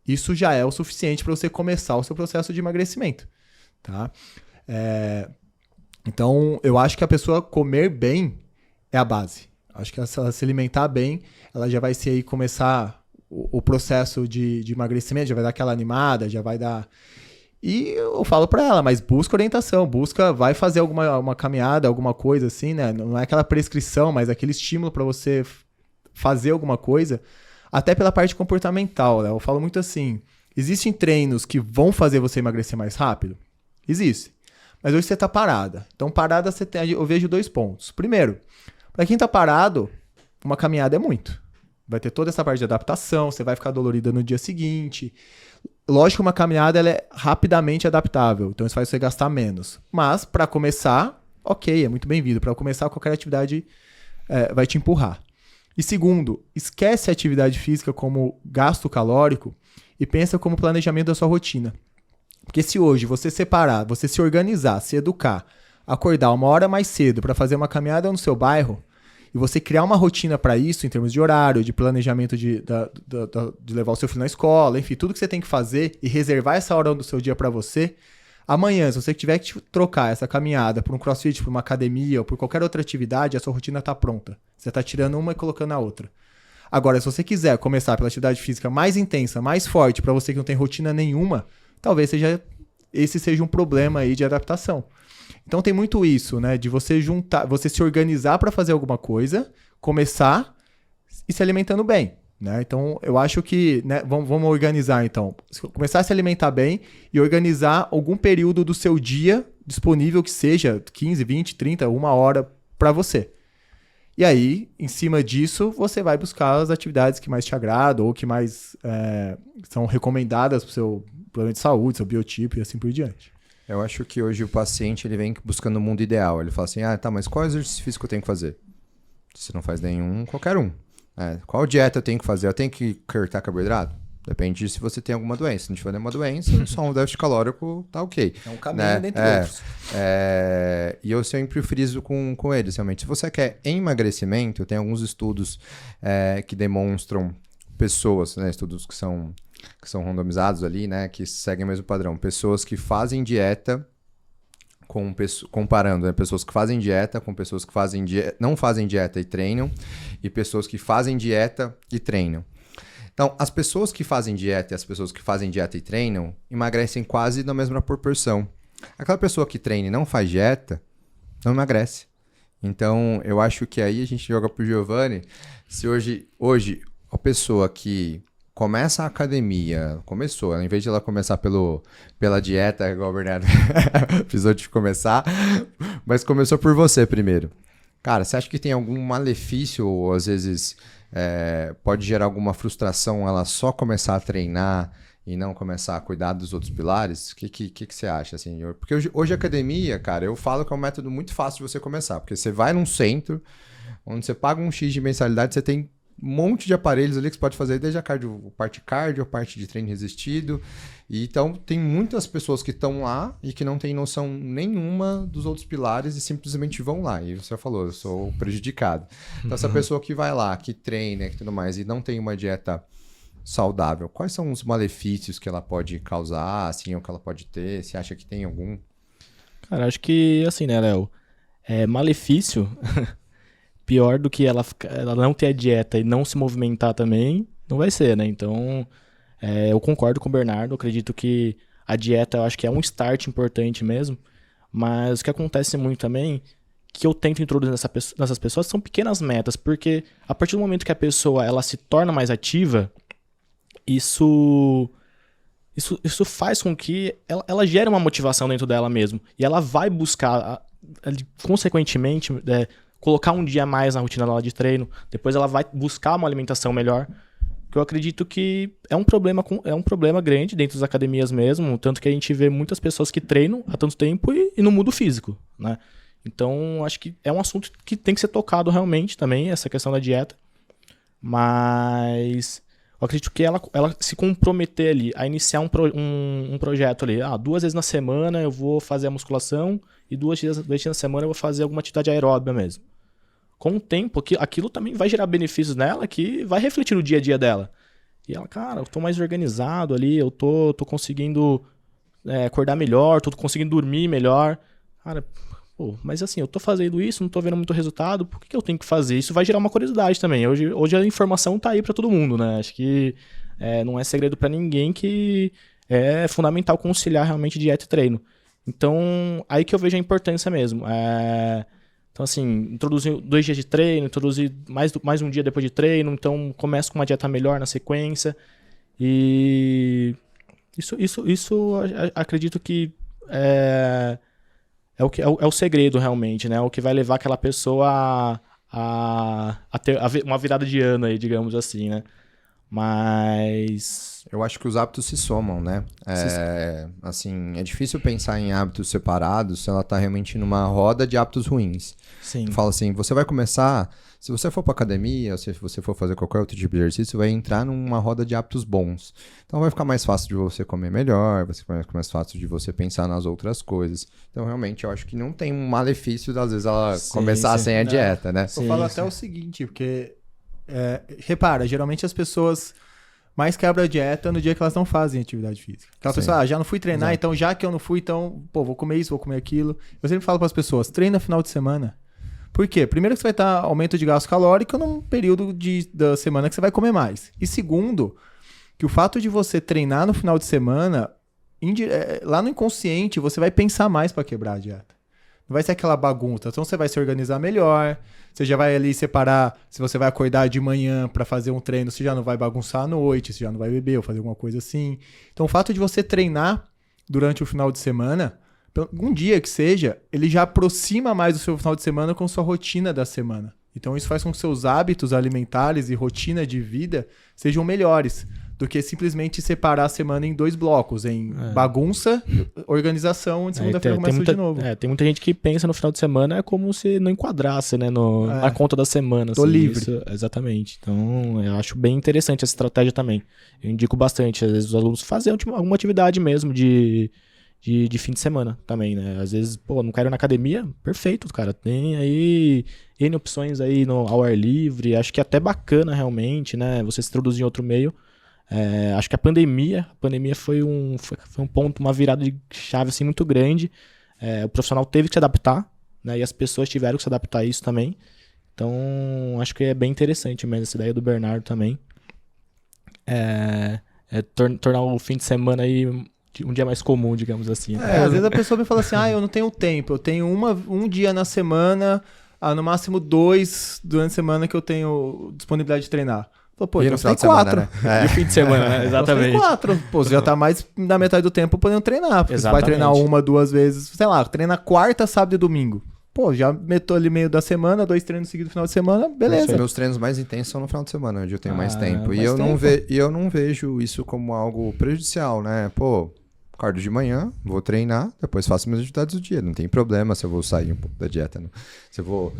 isso já é o suficiente para você começar o seu processo de emagrecimento, tá? Então, eu acho que a pessoa comer bem é a base. Acho que se ela se alimentar bem, ela já vai aí começar o processo de emagrecimento, já vai dar aquela animada, já vai dar... E eu falo para ela, mas busca orientação, vai fazer uma caminhada, alguma coisa assim, né? Não é aquela prescrição, mas aquele estímulo para você fazer alguma coisa, até pela parte comportamental, né? Eu falo muito assim, existem treinos que vão fazer você emagrecer mais rápido? Existe. Mas hoje você tá parada. Então parada eu vejo 2 pontos. Primeiro, para quem tá parado, uma caminhada é muito. Vai ter toda essa parte de adaptação, você vai ficar dolorida no dia seguinte. Lógico que uma caminhada ela é rapidamente adaptável, então isso faz você gastar menos. Mas, para começar, ok, é muito bem-vindo. Para começar, qualquer atividade vai te empurrar. E segundo, esquece a atividade física como gasto calórico e pensa como planejamento da sua rotina. Porque se hoje você separar, você se organizar, se educar, acordar 1 hora mais cedo para fazer uma caminhada no seu bairro e você criar uma rotina para isso, em termos de horário, de planejamento de levar o seu filho na escola, enfim, tudo que você tem que fazer e reservar essa hora do seu dia para você, amanhã, se você tiver que trocar essa caminhada por um crossfit, por uma academia ou por qualquer outra atividade, a sua rotina está pronta. Você está tirando uma e colocando a outra. Agora, se você quiser começar pela atividade física mais intensa, mais forte, para você que não tem rotina nenhuma, talvez esse seja um problema aí de adaptação. Então tem muito isso, né? De você você se organizar para fazer alguma coisa, começar e se alimentando bem, né? Então eu acho que, né, vamos organizar então. Começar a se alimentar bem e organizar algum período do seu dia disponível que seja 15, 20, 30, 1 hora para você. E aí, em cima disso, você vai buscar as atividades que mais te agradam ou que mais são recomendadas para o seu plano de saúde, seu biotipo e assim por diante. Eu acho que hoje o paciente ele vem buscando o mundo ideal. Ele fala assim, tá, mas qual exercício físico eu tenho que fazer? Se não faz nenhum, qualquer um. Qual dieta eu tenho que fazer? Eu tenho que cortar carboidrato? Depende de se você tem alguma doença. Se não tiver nenhuma doença, só um déficit calórico tá ok. É um caminho dentre outros. E eu sempre friso com eles, realmente. Se você quer emagrecimento, tem alguns estudos que demonstram pessoas, né, estudos que são randomizados ali, né, que seguem o mesmo padrão. Pessoas que fazem dieta, comparando, né, pessoas que fazem dieta com pessoas que não fazem dieta e treinam, e pessoas que fazem dieta e treinam. Então, as pessoas que fazem dieta e as pessoas que fazem dieta e treinam emagrecem quase na mesma proporção. Aquela pessoa que treina e não faz dieta, não emagrece. Então, eu acho que aí a gente joga pro Giovanni. Se hoje a pessoa que começa a academia, em vez de ela começar pela dieta, igual o Bernardo precisou de começar, mas começou por você primeiro. Cara, você acha que tem algum malefício, ou às vezes pode gerar alguma frustração ela só começar a treinar e não começar a cuidar dos outros pilares? O que você acha? Assim? Porque hoje a academia, cara, eu falo que é um método muito fácil de você começar, porque você vai num centro, onde você paga um X de mensalidade, você tem um monte de aparelhos ali que você pode fazer desde a parte cardio, a parte de treino resistido. E então, tem muitas pessoas que estão lá e que não têm noção nenhuma dos outros pilares e simplesmente vão lá. E você falou, eu sou prejudicado. Então, essa pessoa que vai lá, que treina e tudo mais, e não tem uma dieta saudável, quais são os malefícios que ela pode causar, assim, ou que ela pode ter? Você acha que tem algum? Cara, acho que, assim, né, Léo? Malefício... pior do que ela não ter a dieta e não se movimentar também, não vai ser, né? Então, eu concordo com o Bernardo, acredito que a dieta, eu acho que é um start importante mesmo, mas o que acontece muito também, que eu tento introduzir nessas pessoas, são pequenas metas, porque a partir do momento que a pessoa ela se torna mais ativa, isso faz com que ela gere uma motivação dentro dela mesmo, e ela vai buscar, consequentemente, colocar um dia a mais na rotina dela de treino, depois ela vai buscar uma alimentação melhor, que eu acredito que é um problema grande dentro das academias mesmo, tanto que a gente vê muitas pessoas que treinam há tanto tempo e não muda o físico, né? Então, acho que é um assunto que tem que ser tocado realmente também, essa questão da dieta, mas eu acredito que ela se comprometer ali a iniciar um projeto ali, 2 vezes na semana eu vou fazer a musculação e 2 vezes na semana eu vou fazer alguma atividade aeróbica mesmo. Com o tempo, aquilo também vai gerar benefícios nela que vai refletir no dia a dia dela. E ela, cara, eu tô mais organizado ali, eu tô conseguindo acordar melhor, tô conseguindo dormir melhor. Cara, mas assim, eu tô fazendo isso, não tô vendo muito resultado, por que eu tenho que fazer? Isso vai gerar uma curiosidade também. Hoje a informação tá aí pra todo mundo, né? Acho que não é segredo pra ninguém que é fundamental conciliar realmente dieta e treino. Então, aí que eu vejo a importância mesmo. Então, assim, introduzir 2 dias de treino, introduzir mais um dia depois de treino, então começa com uma dieta melhor na sequência. E isso acredito que é o segredo realmente, né? O que vai levar aquela pessoa a ter uma virada de ano aí, digamos assim, né? Mas... Eu acho que os hábitos se somam, né? Assim, é difícil pensar em hábitos separados se ela tá realmente numa roda de hábitos ruins. Sim. Eu falo assim, você vai começar, se você for pra academia, ou se você for fazer qualquer outro tipo de exercício, vai entrar numa roda de hábitos bons. Então vai ficar mais fácil de você comer melhor, vai ficar mais fácil de você pensar nas outras coisas. Então realmente eu acho que não tem um malefício, às vezes, ela começar sem a dieta, né? Eu falo até o seguinte, porque, repara, geralmente as pessoas mais quebram a dieta no dia que elas não fazem atividade física. Aquela pessoa, já não fui treinar, então já que eu não fui, então, vou comer isso, vou comer aquilo. Eu sempre falo para as pessoas, treina final de semana. Por quê? Primeiro que você vai estar aumento de gasto calórico num período da semana que você vai comer mais. E segundo, que o fato de você treinar no final de semana, lá no inconsciente, você vai pensar mais para quebrar a dieta. Não vai ser aquela bagunça. Então você vai se organizar melhor, você já vai ali separar, se você vai acordar de manhã para fazer um treino, você já não vai bagunçar à noite, você já não vai beber ou fazer alguma coisa assim. Então o fato de você treinar durante o final de semana, um dia que seja, ele já aproxima mais o seu final de semana com sua rotina da semana. Então isso faz com que seus hábitos alimentares e rotina de vida sejam melhores do que simplesmente separar a semana em 2 blocos, em bagunça, organização, onde segunda-feira começa de novo. Tem muita gente que pensa no final de semana como se não enquadrasse, né, na conta da semana. Tô livre. Isso, exatamente. Então, eu acho bem interessante essa estratégia também. Eu indico bastante, às vezes, os alunos fazerem alguma atividade mesmo de fim de semana também, né? Às vezes, não quero ir na academia, perfeito, cara. Tem aí N opções aí ao ar livre, acho que é até bacana realmente, né? Você se introduzir em outro meio. Acho que a pandemia foi um ponto, uma virada de chave assim, muito grande. O profissional teve que se adaptar, né? E as pessoas tiveram que se adaptar a isso também. Então, acho que é bem interessante mesmo essa ideia do Bernardo também. Tornar o fim de semana aí um dia mais comum, digamos assim. Às vezes a pessoa me fala assim, eu não tenho tempo, eu tenho um dia na semana, no máximo 2 durante a semana que eu tenho disponibilidade de treinar. Pô, então você tem 4. Né? E o fim de semana, né? Exatamente. Então você tem 4. Pô, você já tá mais da metade do tempo podendo treinar. Porque você vai treinar 1, 2 vezes, sei lá, treina quarta, sábado e domingo. Pô, já meto ali meio da semana, 2 treinos seguidos no final de semana, beleza. Meus treinos mais intensos são no final de semana, onde eu tenho mais tempo. E eu não vejo isso como algo prejudicial, né? Pô, acordo de manhã, vou treinar, depois faço minhas atividades do dia. Não tem problema se eu vou sair um pouco da dieta. Não. Se eu vou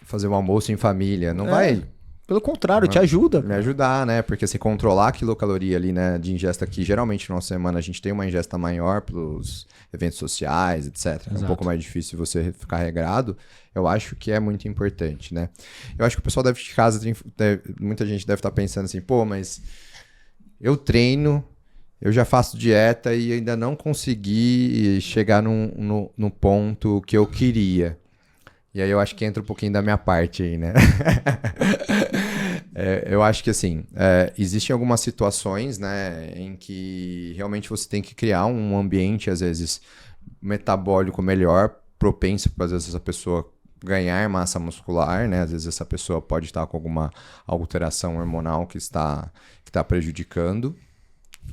fazer um almoço em família, não vai... Pelo contrário, te ajuda. Me ajudar, né? Porque se controlar a quilocaloria ali, né, de ingesta que geralmente na nossa semana a gente tem uma ingesta maior pelos eventos sociais, etc. É um pouco mais difícil você ficar regrado. Eu acho que é muito importante, né? Eu acho que o pessoal deve de casa, muita gente deve estar pensando assim, mas eu treino, eu já faço dieta e ainda não consegui chegar no ponto que eu queria. E aí eu acho que entra um pouquinho da minha parte aí, né? Eu acho que assim, existem algumas situações, né, em que realmente você tem que criar um ambiente, às vezes, metabólico melhor, propenso para, às vezes, essa pessoa ganhar massa muscular, né? Às vezes essa pessoa pode estar com alguma alteração hormonal que está prejudicando.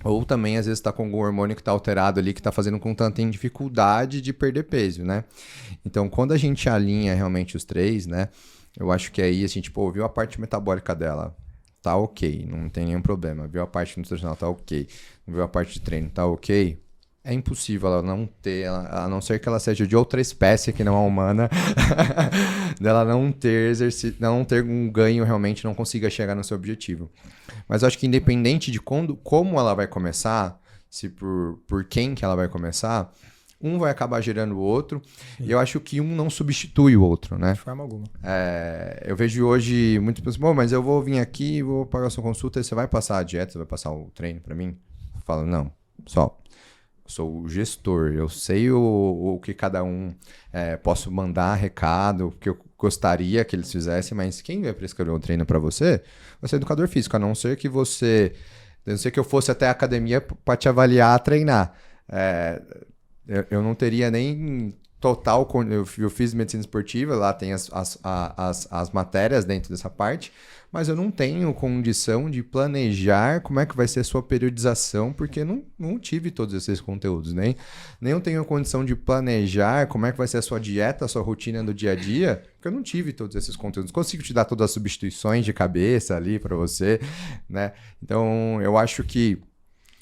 Ou também, às vezes, está com algum hormônio que está alterado ali, que está fazendo com que tenha dificuldade de perder peso, né? Então, quando a gente alinha realmente os 3, né? Eu acho que aí a gente, viu a parte metabólica dela, tá ok, não tem nenhum problema. Viu a parte nutricional, tá ok. Viu a parte de treino, tá ok. É impossível ela não ter, a não ser que ela seja de outra espécie que não é humana, dela não ter exercício, não ter um ganho realmente, não consiga chegar no seu objetivo. Mas eu acho que independente de como ela vai começar, se por quem que ela vai começar, um vai acabar gerando o outro. Sim. E eu acho que um não substitui o outro, né? De forma alguma. Eu vejo hoje muitas pessoas, mas eu vou vir aqui, vou pagar a sua consulta, e você vai passar a dieta, você vai passar o treino pra mim? Eu falo, não, só... Sou o gestor, eu sei o que cada um posso mandar recado, o que eu gostaria que eles fizessem, mas quem vai prescrever o treino para você vai ser educador físico, a não ser que eu fosse até a academia para te avaliar, treinar. Eu não teria nem total... Eu fiz medicina esportiva, lá tem as matérias dentro dessa parte, mas eu não tenho condição de planejar como é que vai ser a sua periodização, porque não tive todos esses conteúdos, nem eu tenho condição de planejar como é que vai ser a sua dieta, a sua rotina do dia a dia, porque eu não tive todos esses conteúdos. Consigo te dar todas as substituições de cabeça ali para você, né? Então, eu acho que,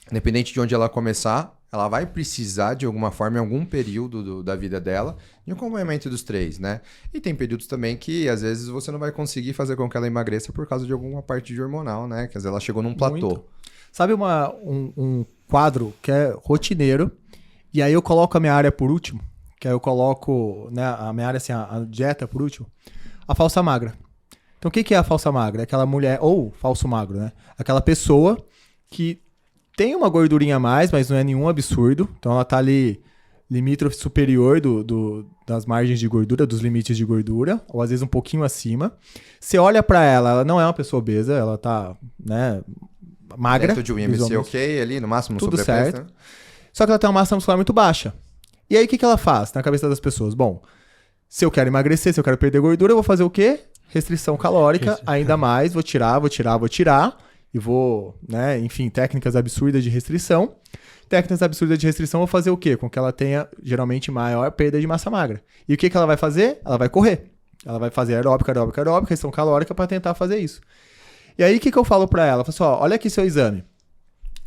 independente de onde ela começar, ela vai precisar, de alguma forma, em algum período da vida dela, de um acompanhamento dos 3, né? E tem períodos também que, às vezes, você não vai conseguir fazer com que ela emagreça por causa de alguma parte de hormonal, né? Quer dizer, ela chegou num platô. Muito. Sabe um quadro que é rotineiro, e aí eu coloco a minha área por último, que aí eu coloco, né, a minha área, assim, a dieta por último, a falsa magra. Então, o que é a falsa magra? É aquela mulher, ou falso magro, né? Aquela pessoa que tem uma gordurinha a mais, mas não é nenhum absurdo. Então ela tá ali limítrofe superior das margens de gordura, dos limites de gordura, ou às vezes um pouquinho acima. Você olha pra ela não é uma pessoa obesa, ela tá, né, magra. Dentro de um IMC ok ali, no máximo tudo sobrepeso, certo. né? Só que ela tem uma massa muscular muito baixa. E aí o que ela faz na cabeça das pessoas? Bom, se eu quero emagrecer, se eu quero perder gordura, eu vou fazer o quê? Restrição calórica, ainda mais, vou tirar. E vou, né, enfim, técnicas absurdas de restrição. Técnicas absurdas de restrição vão fazer o quê? Com que ela tenha, geralmente, maior perda de massa magra. E o que ela vai fazer? Ela vai correr. Ela vai fazer aeróbica, restrição calórica para tentar fazer isso. E aí, o que eu falo para ela? Eu falo assim, ó, olha aqui seu exame.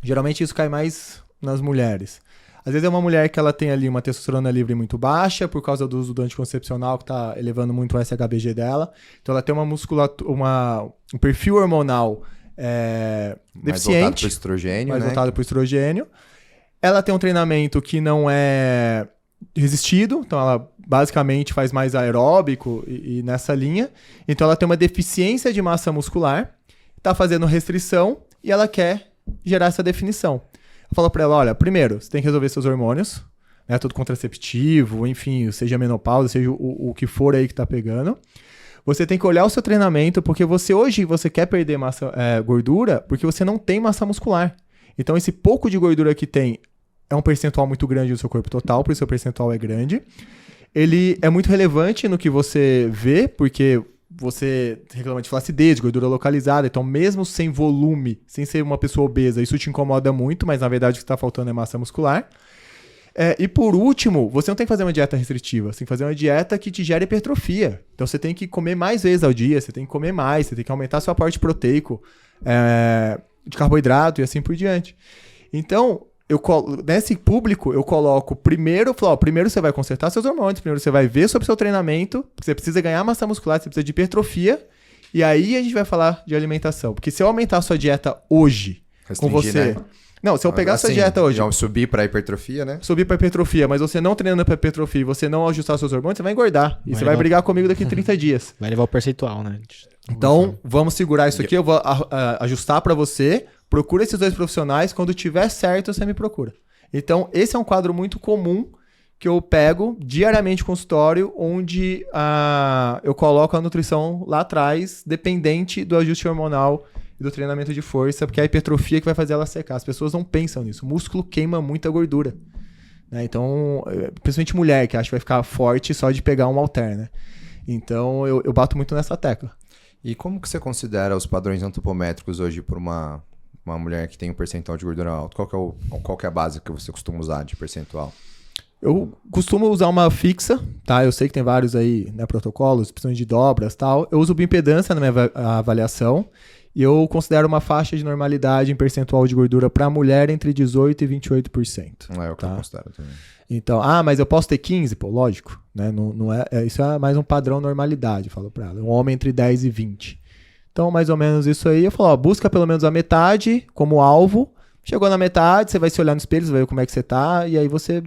Geralmente isso cai mais nas mulheres. Às vezes é uma mulher que ela tem ali uma testosterona livre muito baixa, por causa do uso do anticoncepcional, que está elevando muito o SHBG dela. Então ela tem uma musculatura, um perfil hormonal deficiente, voltado para o estrogênio, mais né? voltado para o estrogênio. Ela tem um treinamento que não é resistido, então ela basicamente faz mais aeróbico e nessa linha. Então ela tem uma deficiência de massa muscular, está fazendo restrição e ela quer gerar essa definição. Eu falo para ela, olha, primeiro, você tem que resolver seus hormônios, método contraceptivo, enfim, seja menopausa, seja o que for aí que tá pegando. Você tem que olhar o seu treinamento, porque hoje você quer perder gordura porque você não tem massa muscular. Então, esse pouco de gordura que tem é um percentual muito grande do seu corpo total, por isso o percentual é grande. Ele é muito relevante no que você vê, porque você reclama de flacidez, de gordura localizada, então mesmo sem volume, sem ser uma pessoa obesa, isso te incomoda muito, mas na verdade o que está faltando é massa muscular. E por último, você não tem que fazer uma dieta restritiva, você tem que fazer uma dieta que te gere hipertrofia. Então você tem que comer mais vezes ao dia, você tem que comer mais, você tem que aumentar seu aporte proteico, de carboidrato e assim por diante. Então, nesse público, eu coloco primeiro você vai consertar seus hormônios, primeiro você vai ver sobre o seu treinamento, você precisa ganhar massa muscular, você precisa de hipertrofia, e aí a gente vai falar de alimentação. Porque se eu aumentar a sua dieta hoje, com você... Né? Não, se eu pegar assim, essa dieta hoje... Subir para hipertrofia, né? Subir para hipertrofia, mas você não treinando para hipertrofia e você não ajustar seus hormônios, você vai engordar. E você vai brigar comigo daqui a 30 dias. Vai levar o percentual, né? Então, vamos segurar isso aqui, eu vou ajustar para você. Procura esses 2 profissionais, quando tiver certo, você me procura. Então, esse é um quadro muito comum que eu pego diariamente no consultório, onde eu coloco a nutrição lá atrás, dependente do ajuste hormonal e do treinamento de força, porque é a hipertrofia que vai fazer ela secar. As pessoas não pensam nisso. O músculo queima muita gordura, né? Então, principalmente mulher, que acha que vai ficar forte só de pegar um halter, né? Então, eu bato muito nessa tecla. E como que você considera os padrões antropométricos hoje por uma mulher que tem um percentual de gordura alto? Qual que é a base que você costuma usar de percentual? Eu costumo usar uma fixa, tá? Eu sei que tem vários aí, né, protocolos, opções de dobras e tal. Eu uso bioimpedância na minha avaliação e eu considero uma faixa de normalidade em percentual de gordura para mulher entre 18% e 28%. É o que eu considero também. Então, mas eu posso ter 15%? Pô, lógico, né? Não isso é mais um padrão normalidade, eu falo para ela. Um homem entre 10% e 20%. Então, mais ou menos isso aí. Eu falo, busca pelo menos a metade como alvo. Chegou na metade, você vai se olhar no espelho, você vai ver como é que você tá, e aí você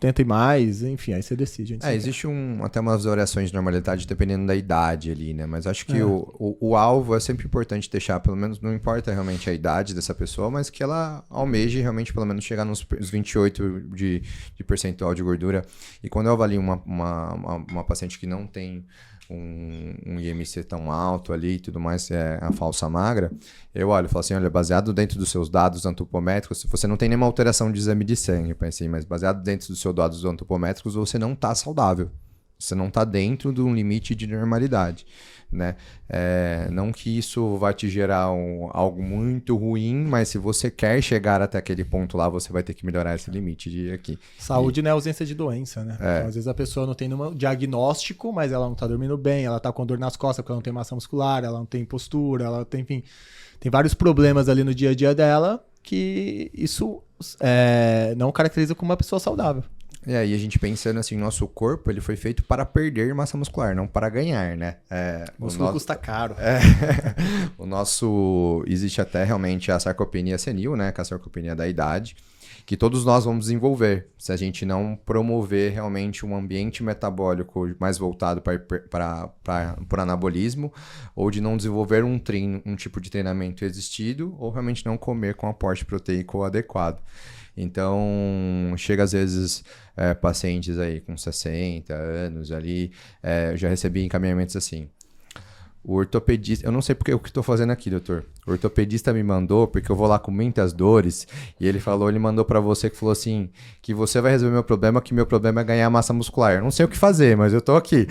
tenta ir mais, enfim, aí você decide. Existe até umas variações de normalidade dependendo da idade ali, né? Mas acho que o alvo é sempre importante deixar, pelo menos, não importa realmente a idade dessa pessoa, mas que ela almeje realmente pelo menos chegar nos 28% de percentual de gordura. E quando eu avalio uma paciente que não tem um IMC tão alto ali e tudo mais, é a falsa magra, eu olho e falo assim, olha, baseado dentro dos seus dados antropométricos, você não tem nenhuma alteração de exame de sangue, eu pensei, mas baseado dentro dos seus dados antropométricos, você não está saudável. Você não está dentro de um limite de normalidade, né? Não que isso vai te gerar algo muito ruim, mas se você quer chegar até aquele ponto lá, você vai ter que melhorar esse limite de aqui. Saúde não é ausência de doença, né? Então, às vezes a pessoa não tem nenhum diagnóstico, mas ela não está dormindo bem, ela está com dor nas costas porque ela não tem massa muscular, ela não tem postura, ela tem, enfim, tem vários problemas ali no dia a dia dela que isso não caracteriza como uma pessoa saudável. E aí a gente pensando assim, nosso corpo ele foi feito para perder massa muscular, não para ganhar, né? Músculo custa caro. O nosso... Existe até realmente a sarcopenia senil, né? Que é a sarcopenia da idade, que todos nós vamos desenvolver se a gente não promover realmente um ambiente metabólico mais voltado para anabolismo, ou de não desenvolver um tipo de treinamento existido, ou realmente não comer com aporte proteico adequado. Então, chega às vezes pacientes aí com 60 anos ali, eu já recebi encaminhamentos assim. O ortopedista, eu não sei porque o que estou fazendo aqui, doutor. O ortopedista me mandou, porque eu vou lá com muitas dores, e ele mandou para você que falou assim, que você vai resolver meu problema, que meu problema é ganhar massa muscular. Eu não sei o que fazer, mas eu tô aqui.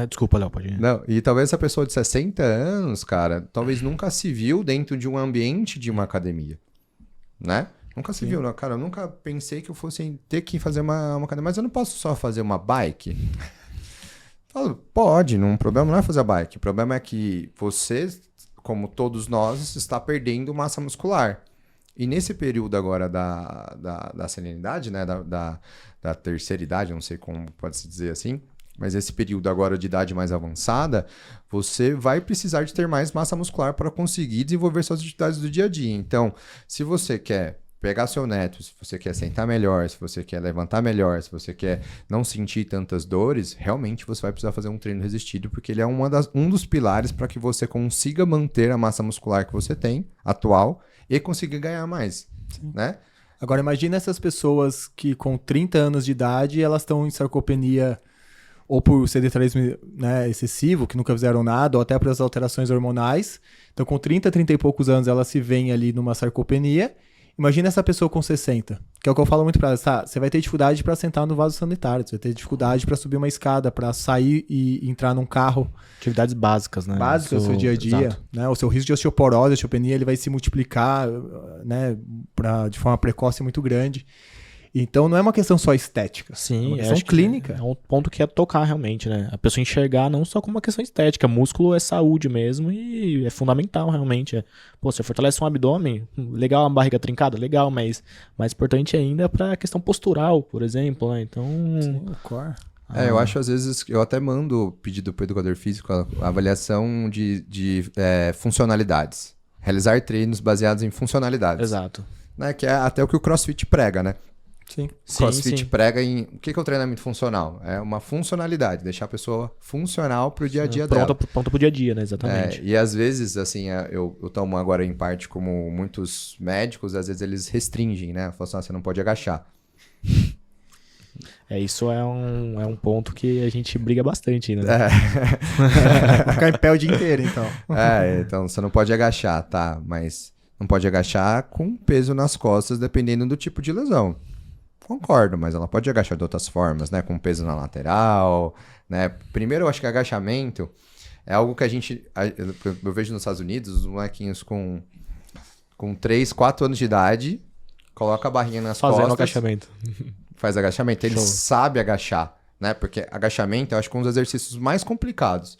Desculpa, Léo, pode ir. Não, e talvez essa pessoa de 60 anos, cara, talvez nunca se viu dentro de um ambiente de uma academia, né? Nunca se viu, não. Cara, eu nunca pensei que eu fosse ter que fazer uma academia, mas eu não posso só fazer uma bike. Falo, pode, o problema não é fazer a bike, o problema é que você, como todos nós, está perdendo massa muscular. E nesse período agora da serenidade, né, da terceira idade, não sei como pode se dizer assim, mas esse período agora de idade mais avançada, você vai precisar de ter mais massa muscular para conseguir desenvolver suas atividades do dia a dia. Então, se você quer pegar seu neto, se você quer sentar melhor, se você quer levantar melhor, se você quer não sentir tantas dores, realmente você vai precisar fazer um treino resistido, porque ele é um dos pilares para que você consiga manter a massa muscular que você tem, atual, e conseguir ganhar mais, né? Agora, imagina essas pessoas que com 30 anos de idade, elas estão em sarcopenia ou por sedentarismo, né, excessivo, que nunca fizeram nada, ou até por as alterações hormonais. Então, com 30 e poucos anos, elas se veem ali numa sarcopenia. Imagina essa pessoa com 60, que é o que eu falo muito pra ela, tá? Você vai ter dificuldade para sentar no vaso sanitário, você vai ter dificuldade para subir uma escada, para sair e entrar num carro. Atividades básicas, né? Básicas do seu dia a dia, né? O seu risco de osteoporose, osteopenia, ele vai se multiplicar, né, de forma precoce muito grande. Então não é uma questão só estética, sim, é uma questão clínica. É um ponto que é tocar realmente, né? A pessoa enxergar não só como uma questão estética, músculo é saúde mesmo e é fundamental realmente. Pô, você fortalece um abdômen, legal, uma barriga trincada, legal, mas mais importante ainda é para a questão postural, por exemplo, né? Então... Sim, o core. Eu acho às vezes, eu até mando pedido para o educador físico a avaliação de funcionalidades. Realizar treinos baseados em funcionalidades. Exato. Né? Que é até o que o CrossFit prega, né? Sim. O CrossFit prega em... O que é o treinamento funcional? É uma funcionalidade, deixar a pessoa funcional pro dia a dia dela. Pronta pro dia a dia, né? Exatamente. E às vezes, assim, eu tomo agora em parte como muitos médicos, às vezes eles restringem, né? Falam assim, você não pode agachar. Isso é um ponto que a gente briga bastante ainda, né? Vai ficar em pé o dia inteiro, então. Então você não pode agachar, tá? Mas não pode agachar com peso nas costas, dependendo do tipo de lesão. Concordo, mas ela pode agachar de outras formas, né? Com peso na lateral, né? Primeiro, eu acho que agachamento é algo que eu vejo nos Estados Unidos, os molequinhos com 3, 4 anos de idade, coloca a barrinha nas costas. Fazendo agachamento. Faz agachamento. Ele sabe agachar, né? Porque agachamento, eu acho que é um dos exercícios mais complicados.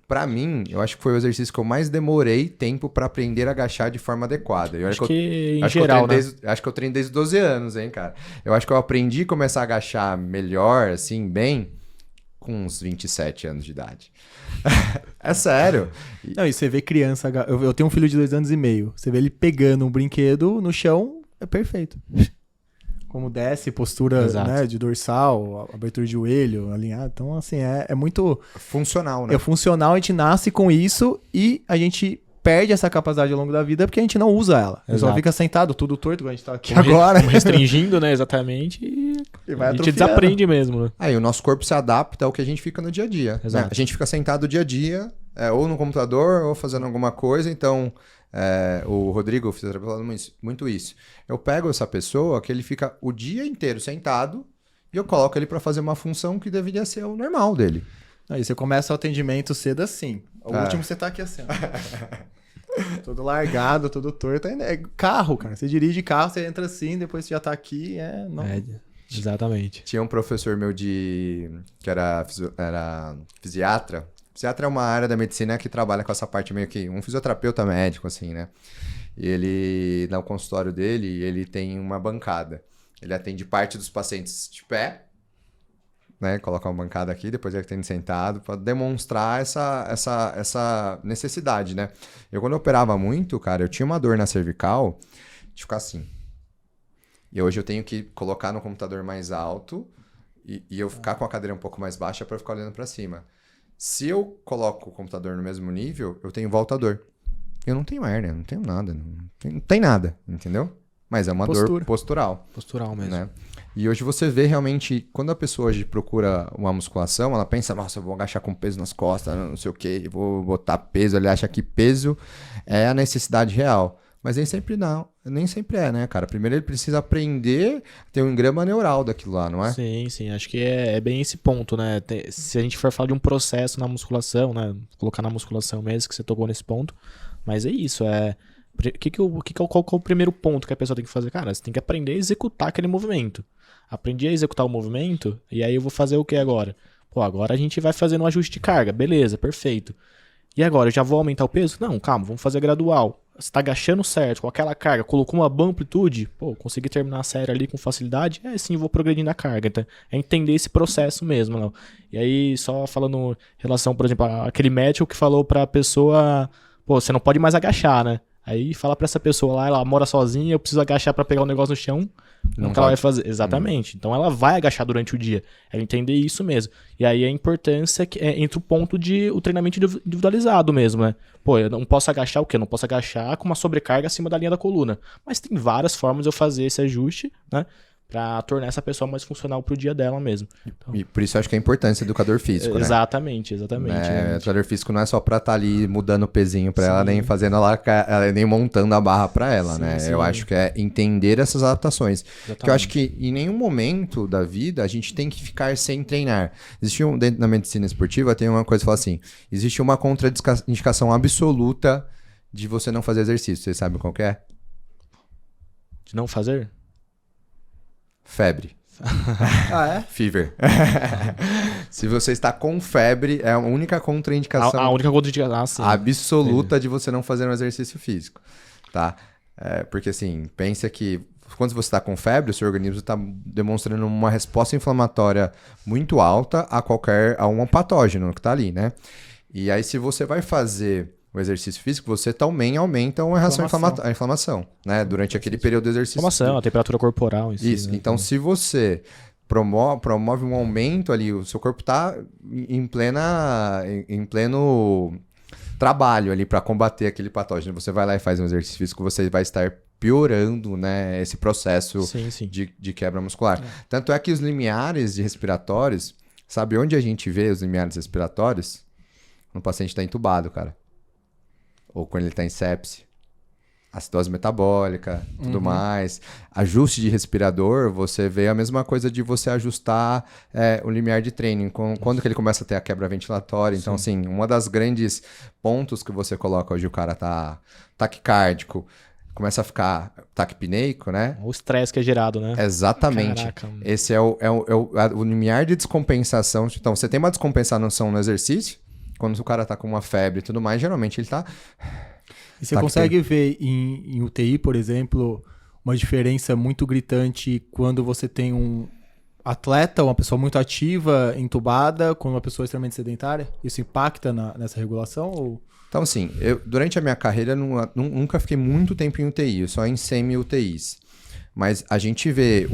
Pra mim, eu acho que foi o exercício que eu mais demorei tempo pra aprender a agachar de forma adequada. Acho que em geral, né? Acho que eu treino desde 12 anos, hein, cara? Eu acho que eu aprendi a começar a agachar melhor, assim, bem, com uns 27 anos de idade. É sério. Não, e você vê criança... Eu tenho um filho de 2 anos e meio. Você vê ele pegando um brinquedo no chão, é perfeito. Como desce, postura, né, de dorsal, abertura de joelho, alinhado. Então, assim, é muito... funcional, né? É funcional, a gente nasce com isso e a gente perde essa capacidade ao longo da vida porque a gente não usa ela. A gente só fica sentado, tudo torto, igual a gente tá aqui agora. Restringindo, né, exatamente. E vai A gente atrofiando. desaprende mesmo, né? Aí o nosso corpo se adapta ao que a gente fica no dia a dia. Né? Exato. A gente fica sentado o dia a dia, ou no computador, ou fazendo alguma coisa. Então, o Rodrigo, o fisioterapeuta, fala muito isso. Eu pego essa pessoa que ele fica o dia inteiro sentado e eu coloco ele para fazer uma função que deveria ser o normal dele. Aí você começa o atendimento cedo assim. O último você tá aqui assim, ó. Todo largado, todo torto. É carro, cara. Você dirige carro, você entra assim, depois você já tá aqui. Não... Exatamente. Tinha um professor meu que era fisiatra. Fisiatra é uma área da medicina que trabalha com essa parte meio que... Um fisioterapeuta médico, assim, né? E ele, no consultório dele, ele tem uma bancada. Ele atende parte dos pacientes de pé, né? Coloca uma bancada aqui, depois ele atende sentado, para demonstrar essa necessidade, né? Eu, quando eu operava muito, cara, eu tinha uma dor na cervical de ficar assim. E hoje eu tenho que colocar no computador mais alto e eu ficar com a cadeira um pouco mais baixa para ficar olhando para cima. Se eu coloco o computador no mesmo nível, eu tenho volta à dor. Eu não tenho hérnia, não tenho nada. Não tem nada, entendeu? Mas é uma dor postural. Postural mesmo. Né? E hoje você vê realmente, quando a pessoa hoje procura uma musculação, ela pensa, nossa, eu vou agachar com peso nas costas, não sei o quê, vou botar peso. Ele acha que peso é a necessidade real. Mas nem sempre não. Nem sempre é, né, cara? Primeiro ele precisa aprender a ter um engrama neural daquilo lá, não é? Sim. Acho que é bem esse ponto, né? Se a gente for falar de um processo na musculação, né? Colocar na musculação mesmo, que você tocou nesse ponto. Mas é isso, qual é o primeiro ponto que a pessoa tem que fazer? Cara, você tem que aprender a executar aquele movimento. Aprendi a executar o movimento, e aí eu vou fazer o que agora? Pô, agora a gente vai fazer um ajuste de carga. Beleza, perfeito. E agora, eu já vou aumentar o peso? Não, calma, vamos fazer gradual. Você tá agachando certo, com aquela carga, colocou uma boa amplitude, pô, consegui terminar a série ali com facilidade, sim, vou progredindo a carga. Então, é entender esse processo mesmo, não. E aí, só falando em relação, por exemplo, aquele médico que falou pra pessoa, pô, você não pode mais agachar, né? Aí fala pra essa pessoa lá, ela mora sozinha, eu preciso agachar pra pegar um negócio no chão. Como que ela vai fazer? Exatamente. Então ela vai agachar durante o dia. É entender isso mesmo. E aí a importância entre o ponto de o treinamento individualizado mesmo, né? Pô, eu não posso agachar o quê? Eu não posso agachar com uma sobrecarga acima da linha da coluna. Mas tem várias formas de eu fazer esse ajuste, né? Pra tornar essa pessoa mais funcional pro dia dela mesmo. Então, E por isso eu acho que é a importância do educador físico, né? Exatamente. O educador físico não é só pra estar ali mudando o pezinho pra ela, nem fazendo nem montando a barra pra ela, né? Sim. Eu acho que é entender essas adaptações. Exatamente. Porque eu acho que em nenhum momento da vida a gente tem que ficar sem treinar. Dentro da medicina esportiva tem uma coisa que fala assim, existe uma contraindicação absoluta de você não fazer exercício. Vocês sabem qual que é? De não fazer? Febre. É? Fever. Se você está com febre, é a única contraindicação A única contraindicação, sim. absoluta de você não fazer um exercício físico, tá? Porque assim, pensa que quando você está com febre, o seu organismo está demonstrando uma resposta inflamatória muito alta a um patógeno que está ali, né? E aí se você vai fazer o exercício físico, você também aumenta uma reação a inflamação, né? Durante aquele período do exercício. Inflamação, a temperatura corporal em si. Isso. Né? Então, se você promove um aumento ali, o seu corpo está em pleno trabalho ali para combater aquele patógeno. Você vai lá e faz um exercício físico, você vai estar piorando, né, esse processo de quebra muscular. Tanto é que os limiares respiratórios, sabe onde a gente vê os limiares respiratórios? No paciente está entubado, cara. Ou quando ele está em sepse. Acidose metabólica, tudo mais. Ajuste de respirador, você vê a mesma coisa de você ajustar o limiar de treino. Quando que ele começa a ter a quebra ventilatória. Então, assim, uma das grandes pontos que você coloca hoje, o cara tá taquicárdico, começa a ficar taquipneico, né? O estresse que é gerado, né? Exatamente. Caraca. Esse é o limiar de descompensação. Então, você tem uma descompensação no exercício, quando o cara tá com uma febre e tudo mais, geralmente ele tá... E você consegue ver em UTI, por exemplo, uma diferença muito gritante quando você tem um atleta, uma pessoa muito ativa, entubada, com uma pessoa extremamente sedentária? Isso impacta nessa regulação? Ou... Então, assim, durante a minha carreira nunca fiquei muito tempo em UTI, só em semi-UTIs. Mas a gente vê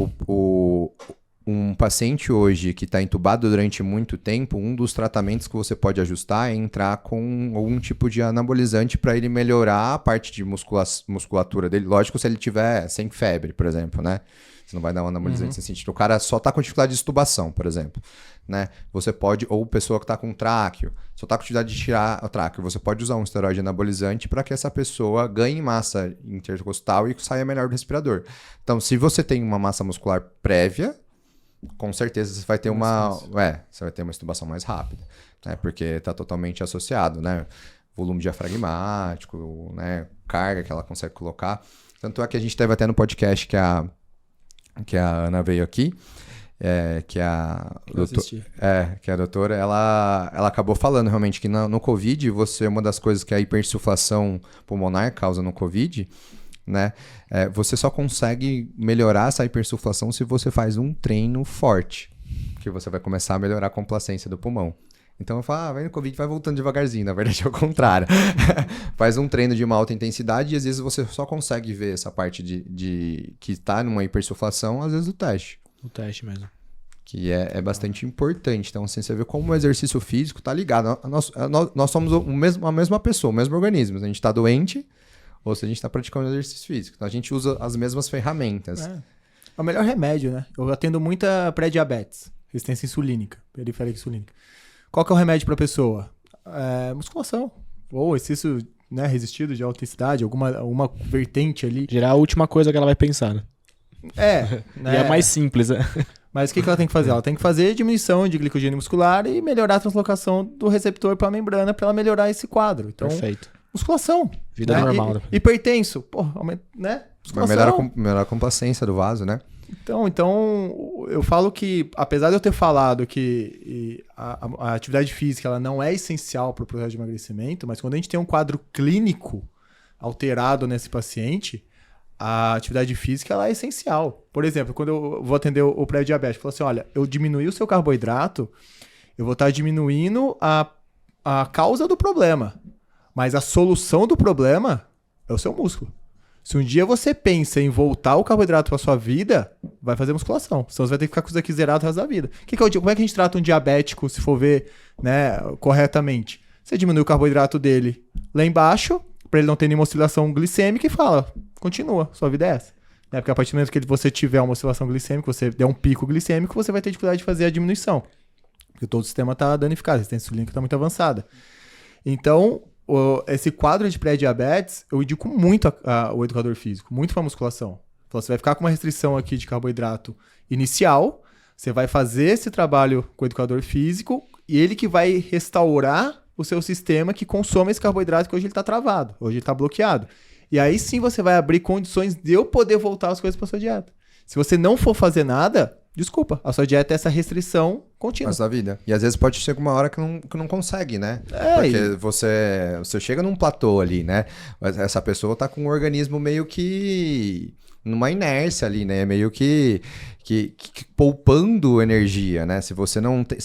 um paciente hoje que está entubado durante muito tempo, um dos tratamentos que você pode ajustar é entrar com algum tipo de anabolizante para ele melhorar a parte de musculatura dele. Lógico, se ele tiver sem febre, por exemplo, né? Você não vai dar um anabolizante sem sentido. O cara só está com dificuldade de extubação, por exemplo, né? Você pode, ou pessoa que está com tráqueo, só está com dificuldade de tirar o tráqueo, você pode usar um esteroide anabolizante para que essa pessoa ganhe massa intercostal e saia melhor do respirador. Então, se você tem uma massa muscular prévia, com certeza você vai ter você vai ter uma extubação mais rápida, né? Porque está totalmente associado, né? Volume diafragmático, né? Carga que ela consegue colocar. Tanto é que a gente teve até no podcast que a Ana veio aqui, que a doutora, ela acabou falando realmente que no Covid, uma das coisas que a hiperinsuflação pulmonar causa no Covid, né? Você só consegue melhorar essa hiperinsuflação se você faz um treino forte, que você vai começar a melhorar a complacência do pulmão. Então eu falo, vai no Covid, vai voltando devagarzinho. Na verdade é o contrário. Faz um treino de uma alta intensidade e às vezes você só consegue ver essa parte de que está numa hiperinsuflação, às vezes, do teste. O teste mesmo. Que é bastante importante. Então, assim, você vê como o exercício físico está ligado. Nós somos a mesma pessoa, o mesmo organismo. A gente está doente ou se a gente está praticando exercício físico. Então, a gente usa as mesmas ferramentas. É o melhor remédio, né? Eu atendo muita pré-diabetes, resistência insulínica, periférica insulínica. Qual que é o remédio para a pessoa? Musculação. Ou exercício, né, resistido de alta intensidade, alguma vertente ali. Gerar a última coisa que ela vai pensar, né? Né? E é mais simples, né? Mas o que ela tem que fazer? Ela tem que fazer diminuição de glicogênio muscular e melhorar a translocação do receptor para a membrana para ela melhorar esse quadro. Então, perfeito. Musculação. Vida né? normal. Hipertenso. Pô, né? Musculação. Melhorar a complacência do vaso, né? Então, eu falo que, apesar de eu ter falado que a atividade física ela não é essencial para o processo de emagrecimento, mas quando a gente tem um quadro clínico alterado nesse paciente, a atividade física ela é essencial. Por exemplo, quando eu vou atender o pré-diabético, eu falo assim, olha, eu diminuí o seu carboidrato, eu vou estar diminuindo a causa do problema, mas a solução do problema é o seu músculo. Se um dia você pensa em voltar o carboidrato para sua vida, vai fazer musculação. Senão você vai ter que ficar com isso aqui zerado o resto da vida. Como é que a gente trata um diabético, se for ver, né, corretamente? Você diminui o carboidrato dele lá embaixo, para ele não ter nenhuma oscilação glicêmica e fala, continua, sua vida é essa. Porque a partir do momento que você tiver uma oscilação glicêmica, você der um pico glicêmico, você vai ter dificuldade de fazer a diminuição. Porque todo o sistema está danificado, a resistência insulínica está muito avançada. Então, esse quadro de pré-diabetes, eu indico muito o educador físico, muito para musculação. Então, você vai ficar com uma restrição aqui de carboidrato inicial, você vai fazer esse trabalho com o educador físico e ele que vai restaurar o seu sistema que consome esse carboidrato que hoje ele está travado, hoje ele está bloqueado. E aí sim você vai abrir condições de eu poder voltar as coisas para sua dieta. Se você não for fazer nada, desculpa, a sua dieta é essa restrição contínua. Mas da vida. E às vezes pode chegar uma hora que não consegue, né? Porque você chega num platô ali, né? Mas essa pessoa tá com o organismo meio que numa inércia ali, né? Meio que poupando energia, né? Se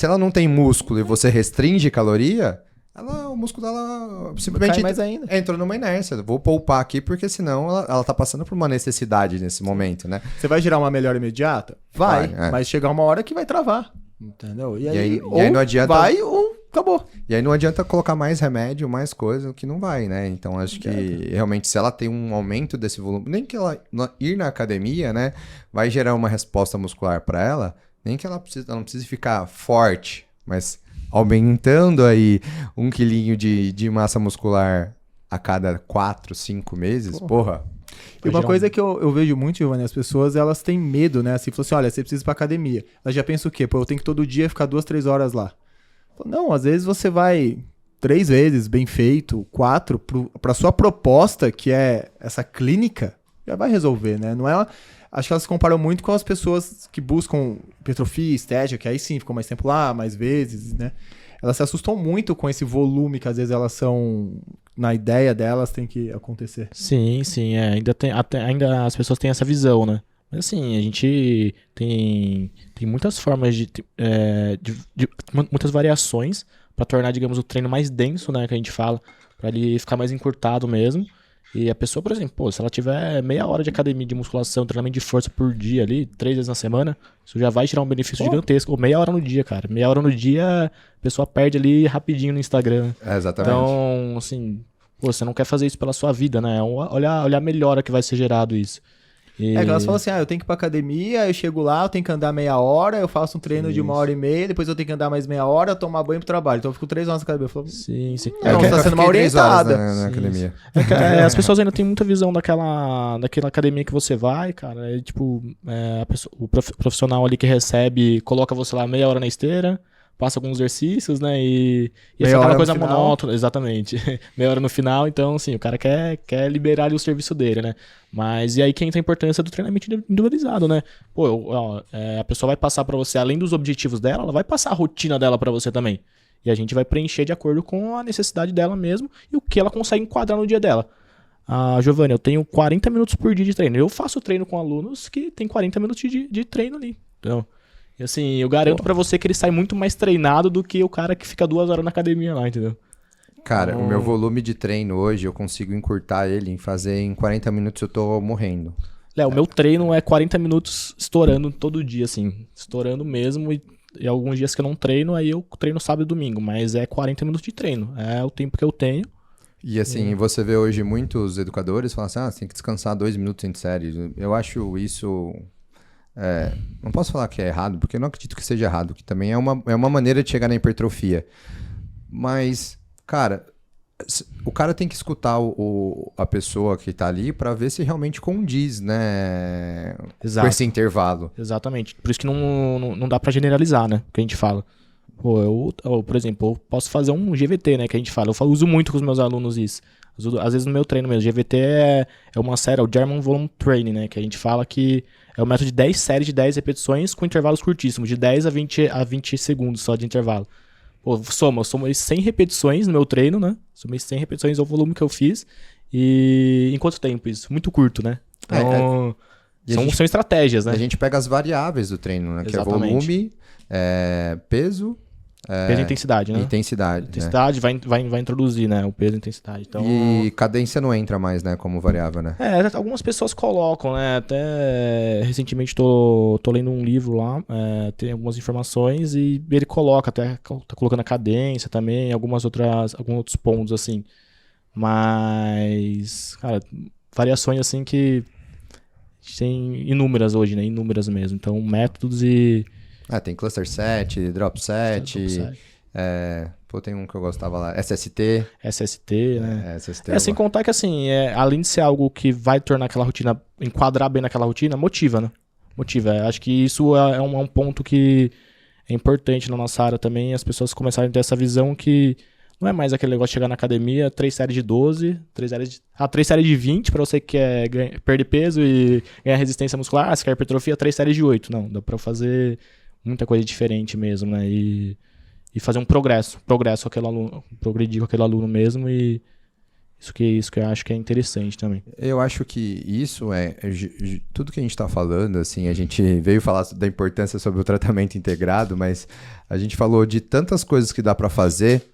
ela não tem músculo e você restringe caloria, o músculo dela simplesmente mais ainda. Entrou numa inércia. Vou poupar aqui porque senão ela tá passando por uma necessidade nesse momento, né? Você vai gerar uma melhora imediata? Vai, mas chegar uma hora que vai travar. Entendeu? E aí não adianta... vai ou acabou. E aí não adianta colocar mais remédio, mais coisa, que não vai, né? Então acho que realmente se ela tem um aumento desse volume, nem que ela ir na academia, né, vai gerar uma resposta muscular para ela, nem que ela não precise ficar forte, mas aumentando aí 1 quilinho de massa muscular a cada 4, 5 meses, porra. E uma coisa que eu vejo muito, Giovanni, as pessoas, elas têm medo, né? Assim, falam assim, olha, você precisa ir pra academia. Elas já pensam o quê? Pô, eu tenho que todo dia ficar 2, 3 horas lá. Não, às vezes você vai 3 vezes, bem feito, 4, pra sua proposta, que é essa clínica, já vai resolver, né? Não é... Acho que elas se comparam muito com as pessoas que buscam hipertrofia, estética, que aí sim, ficam mais tempo lá, mais vezes, né? Elas se assustam muito com esse volume que às vezes elas são... Na ideia delas tem que acontecer. Sim, ainda as pessoas têm essa visão, né? Mas assim, a gente tem muitas formas de muitas variações para tornar, digamos, o treino mais denso, né? Que a gente fala, para ele ficar mais encurtado mesmo. E a pessoa, por exemplo, pô, se ela tiver meia hora de academia de musculação, treinamento de força por dia ali, 3 vezes na semana, isso já vai tirar um benefício gigantesco. Ou meia hora no dia, cara. Meia hora no dia, a pessoa perde ali rapidinho no Instagram. Exatamente. Então, assim, pô, você não quer fazer isso pela sua vida, né? Olha a melhora que vai ser gerado isso. E... É que elas falam assim, eu tenho que ir pra academia, eu chego lá, eu tenho que andar meia hora, eu faço um treino de 1h30, depois eu tenho que andar mais meia hora, tomar banho pro trabalho. Então eu fico 3 horas na academia. Eu falo, sim. Não, você tá sendo mal orientada. Na academia. As pessoas ainda têm muita visão daquela academia que você vai, cara. É, tipo, o profissional ali que recebe, coloca você lá meia hora na esteira, passa alguns exercícios, né? E essa é aquela coisa monótona, exatamente. Meia hora no final, então, assim, o cara quer liberar ali o serviço dele, né? Mas e aí que entra a importância do treinamento individualizado, né? Pô, a pessoa vai passar pra você, além dos objetivos dela, ela vai passar a rotina dela pra você também. E a gente vai preencher de acordo com a necessidade dela mesmo e o que ela consegue enquadrar no dia dela. Giovanni, eu tenho 40 minutos por dia de treino. Eu faço treino com alunos que tem 40 minutos de treino ali. Então... E assim, eu garanto pra você que ele sai muito mais treinado do que o cara que fica 2 horas na academia lá, entendeu? Cara, o meu volume de treino hoje, eu consigo encurtar ele em fazer em 40 minutos eu tô morrendo. Léo, o meu treino é 40 minutos estourando todo dia, assim. Estourando mesmo e alguns dias que eu não treino, aí eu treino sábado e domingo. Mas é 40 minutos de treino. É o tempo que eu tenho. E assim, você vê hoje muitos educadores falando assim, você tem que descansar 2 minutos entre séries. Eu acho isso... não posso falar que é errado, porque eu não acredito que seja errado, que também é uma maneira de chegar na hipertrofia. Mas, cara, o cara tem que escutar a pessoa que tá ali pra ver se realmente condiz, né? Exato. Com esse intervalo. Exatamente. Por isso que não dá pra generalizar, né? O que a gente fala. Pô, por exemplo, eu posso fazer um GVT, né? Que a gente fala. Eu uso muito com os meus alunos isso. Às vezes no meu treino mesmo. GVT é uma série, é o German Volume Training, né? Que a gente fala que é o método de 10 séries de 10 repetições com intervalos curtíssimos, de 10 a 20 segundos só de intervalo. Pô, eu somei 100 repetições no meu treino, né? Somei 100 repetições ao volume que eu fiz. E em quanto tempo isso? Muito curto, né? Então, são estratégias, né? A gente pega as variáveis do treino, né? Exatamente. Que é volume, peso... peso e intensidade, né? Intensidade, Intensidade vai introduzir, né? O peso e intensidade. Então... E cadência não entra mais, né? Como variável, né? Algumas pessoas colocam, né? Até recentemente tô lendo um livro lá, tem algumas informações e ele coloca, até tá colocando a cadência também, alguns outros pontos, assim. Mas, cara, variações assim que tem inúmeras hoje, né? Inúmeras mesmo. Então, métodos e... tem cluster set, drop set, tem um que eu gostava lá, SST, né? SST sem contar que assim, além de ser algo que vai tornar aquela rotina, enquadrar bem naquela rotina, motiva, né? Motiva. Acho que isso é um ponto que é importante na nossa área também, as pessoas começarem a ter essa visão que não é mais aquele negócio de chegar na academia, 3 séries de 12, 3 séries de 20 pra você que quer perder peso e ganhar resistência muscular, se quer hipertrofia, 3 séries de 8. Não, dá pra fazer muita coisa diferente mesmo, né? E fazer um progresso com aquele aluno, progredir com aquele aluno mesmo, e isso que eu acho que é interessante também. Eu acho que isso tudo que a gente tá falando, assim, a gente veio falar da importância sobre o tratamento integrado, mas a gente falou de tantas coisas que dá pra fazer,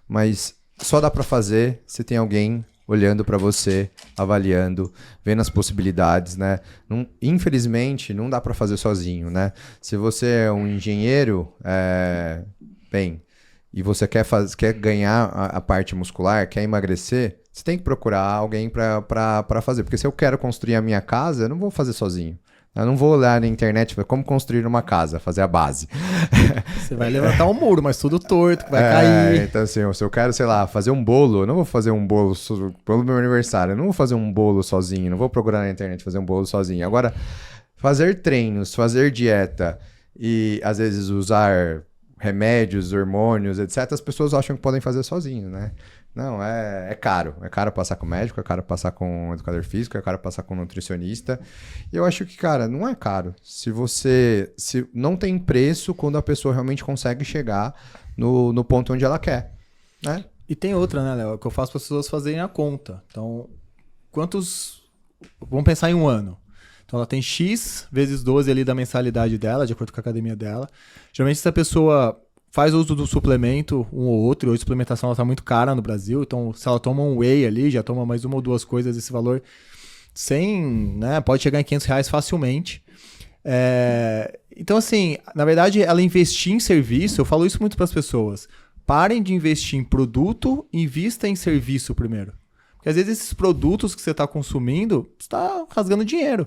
mas só dá pra fazer se tem alguém olhando para você, avaliando, vendo as possibilidades, né? Infelizmente, não dá para fazer sozinho, né? Se você é um engenheiro, e você quer ganhar a parte muscular, quer emagrecer, você tem que procurar alguém para fazer. Porque se eu quero construir a minha casa, eu não vou fazer sozinho. Eu não vou olhar na internet como construir uma casa, fazer a base. Você vai levantar um muro, mas tudo torto, que vai cair. Então, assim, se eu quero, sei lá, fazer um bolo, eu não vou fazer um bolo pelo meu aniversário. Eu não vou fazer um bolo sozinho, não vou procurar na internet fazer um bolo sozinho. Agora, fazer treinos, fazer dieta e, às vezes, usar remédios, hormônios, etc., as pessoas acham que podem fazer sozinho, né? Não, é caro. É caro passar com médico, é caro passar com um educador físico, é caro passar com um nutricionista. E eu acho que, cara, não é caro. Se não tem preço quando a pessoa realmente consegue chegar no ponto onde ela quer, né? E tem outra, né, Léo? Que eu faço para as pessoas fazerem a conta. Então, vamos pensar em um ano. Então, ela tem X vezes 12 ali da mensalidade dela, de acordo com a academia dela. Geralmente, se a pessoa faz uso do suplemento, um ou outro, e hoje a suplementação ela tá muito cara no Brasil, então se ela toma um whey ali, já toma mais uma ou duas coisas, esse valor né, pode chegar em R$500 facilmente. Então, assim, na verdade, ela investir em serviço, eu falo isso muito para as pessoas, parem de investir em produto, invista em serviço primeiro. Porque às vezes esses produtos que você está consumindo, você está rasgando dinheiro,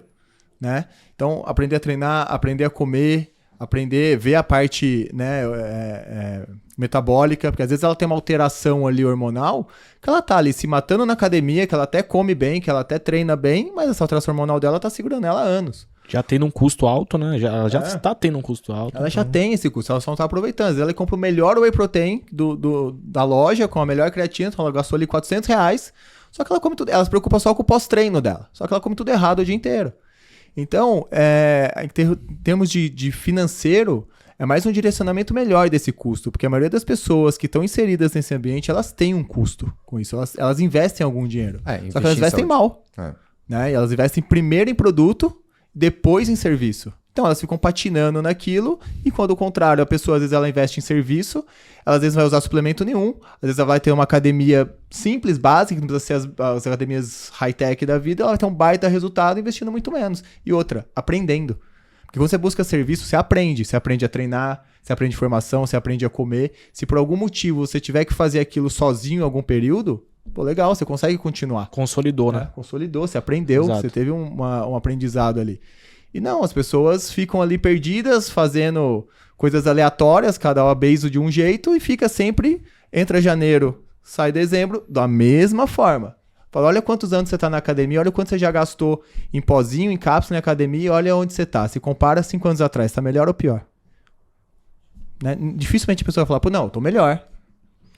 né? Então, aprender a treinar, aprender a comer, aprender, ver a parte, né, metabólica, porque às vezes ela tem uma alteração ali hormonal, que ela tá ali se matando na academia, que ela até come bem, que ela até treina bem, mas essa alteração hormonal dela tá segurando ela há anos. Já tendo um custo alto, né? Ela já está tendo um custo alto. Ela já tem esse custo, ela só não tá aproveitando. Às vezes ela compra o melhor whey protein da loja, com a melhor creatina, então ela gastou ali R$400, só que ela come tudo, ela se preocupa só com o pós-treino dela, só que ela come tudo errado o dia inteiro. Então, em termos de financeiro, é mais um direcionamento melhor desse custo, porque a maioria das pessoas que estão inseridas nesse ambiente, elas têm um custo com isso, elas investem algum dinheiro, só que elas investem mal, né? E elas investem primeiro em produto, depois em serviço. Então elas ficam patinando naquilo, e quando ao contrário, a pessoa às vezes ela investe em serviço, ela às vezes não vai usar suplemento nenhum, às vezes ela vai ter uma academia simples, básica, que não precisa ser as academias high-tech da vida, ela vai ter um baita resultado investindo muito menos. E outra, aprendendo. Porque quando você busca serviço, você aprende a treinar, você aprende formação, você aprende a comer. Se por algum motivo você tiver que fazer aquilo sozinho em algum período, pô, legal, você consegue continuar. Consolidou, né? Consolidou, você aprendeu, Exato. Você teve um aprendizado ali. E não, as pessoas ficam ali perdidas, fazendo coisas aleatórias, cada uma beijo de um jeito, e fica sempre, entra janeiro, sai dezembro, da mesma forma. Fala, olha quantos anos você tá na academia, olha quanto você já gastou em pozinho, em cápsula, em academia, olha onde você tá. Se compara 5 anos atrás, tá melhor ou pior? Né? Dificilmente a pessoa vai falar, pô, não, eu tô melhor.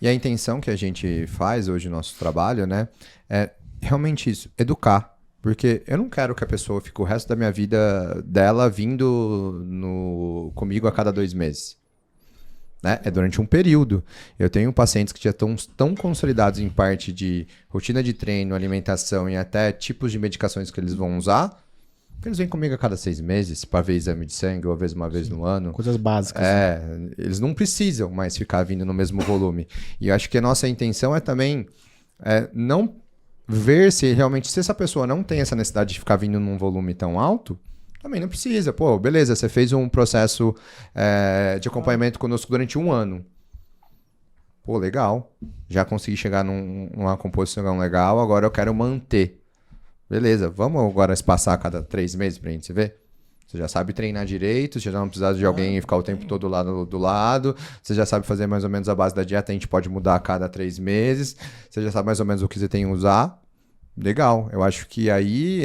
E a intenção que a gente faz hoje no nosso trabalho, né, é realmente isso, educar. Porque eu não quero que a pessoa fique o resto da minha vida dela vindo comigo a cada 2 meses. Né? É durante um período. Eu tenho pacientes que já estão tão consolidados em parte de rotina de treino, alimentação e até tipos de medicações que eles vão usar, que eles vêm comigo a cada 6 meses para ver exame de sangue ou uma vez no ano. Coisas básicas. Eles não precisam mais ficar vindo no mesmo volume. E eu acho que a nossa intenção é também não ver se realmente, se essa pessoa não tem essa necessidade de ficar vindo num volume tão alto, também não precisa. Pô, beleza, você fez um processo de acompanhamento conosco durante 1 ano. Pô, legal. Já consegui chegar numa composição legal, agora eu quero manter. Beleza, vamos agora espaçar a cada 3 meses pra gente se ver? Você já sabe treinar direito, você já não precisa de alguém ficar o tempo todo do lado, você já sabe fazer mais ou menos a base da dieta, a gente pode mudar a cada 3 meses, você já sabe mais ou menos o que você tem que usar. Legal, eu acho que aí,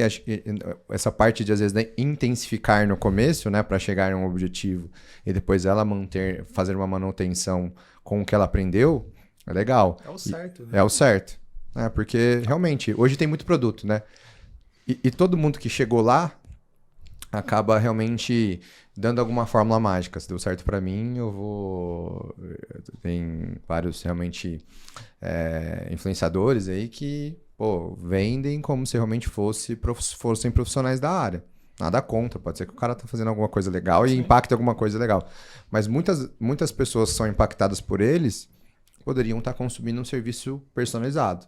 essa parte de às vezes intensificar no começo, né, para chegar a um objetivo e depois ela fazer uma manutenção com o que ela aprendeu, é legal. É o certo, né? É o certo, né, porque realmente, hoje tem muito produto, né, e todo mundo que chegou lá acaba realmente dando alguma fórmula mágica. Se deu certo para mim, tem vários realmente influenciadores aí que vendem como se realmente fossem profissionais da área. Nada contra, pode ser que o cara tá fazendo alguma coisa legal e impacte alguma coisa legal. Mas muitas pessoas que são impactadas por eles poderiam estar consumindo um serviço personalizado.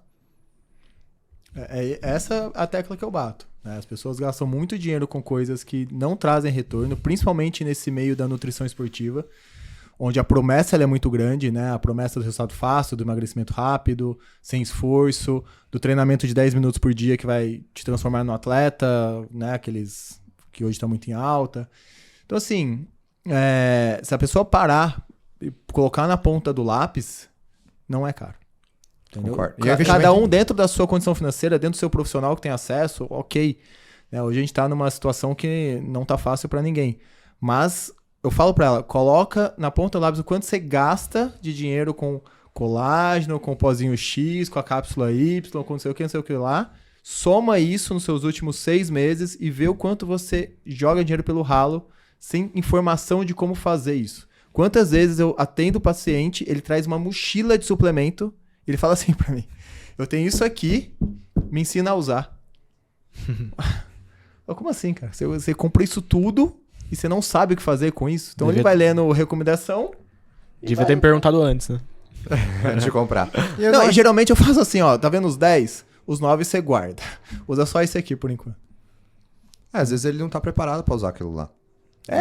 Essa é a tecla que eu bato. Né? As pessoas gastam muito dinheiro com coisas que não trazem retorno, principalmente nesse meio da nutrição esportiva, onde a promessa ela é muito grande, né? A promessa do resultado fácil, do emagrecimento rápido, sem esforço, do treinamento de 10 minutos por dia que vai te transformar num atleta, né? Aqueles que hoje estão muito em alta. Então, assim, se a pessoa parar e colocar na ponta do lápis, não é caro. Entendeu? Cada um dentro da sua condição financeira, dentro do seu profissional que tem acesso, ok. Né? Hoje a gente está numa situação que não está fácil para ninguém. Mas eu falo para ela, coloca na ponta do lápis o quanto você gasta de dinheiro com colágeno, com o pozinho X, com a cápsula Y, com não sei o que lá. Soma isso nos seus últimos 6 meses e vê o quanto você joga dinheiro pelo ralo sem informação de como fazer isso. Quantas vezes eu atendo o paciente, ele traz uma mochila de suplemento. Ele fala assim pra mim, eu tenho isso aqui, me ensina a usar. Como assim, cara? Você compra isso tudo e você não sabe o que fazer com isso? Então ele vai lendo recomendação Devia ter me perguntado antes, né? Antes de comprar. Não, e geralmente eu faço assim, ó, tá vendo os 10? Os 9 você guarda. Usa só esse aqui por enquanto. Às vezes ele não tá preparado pra usar aquilo lá.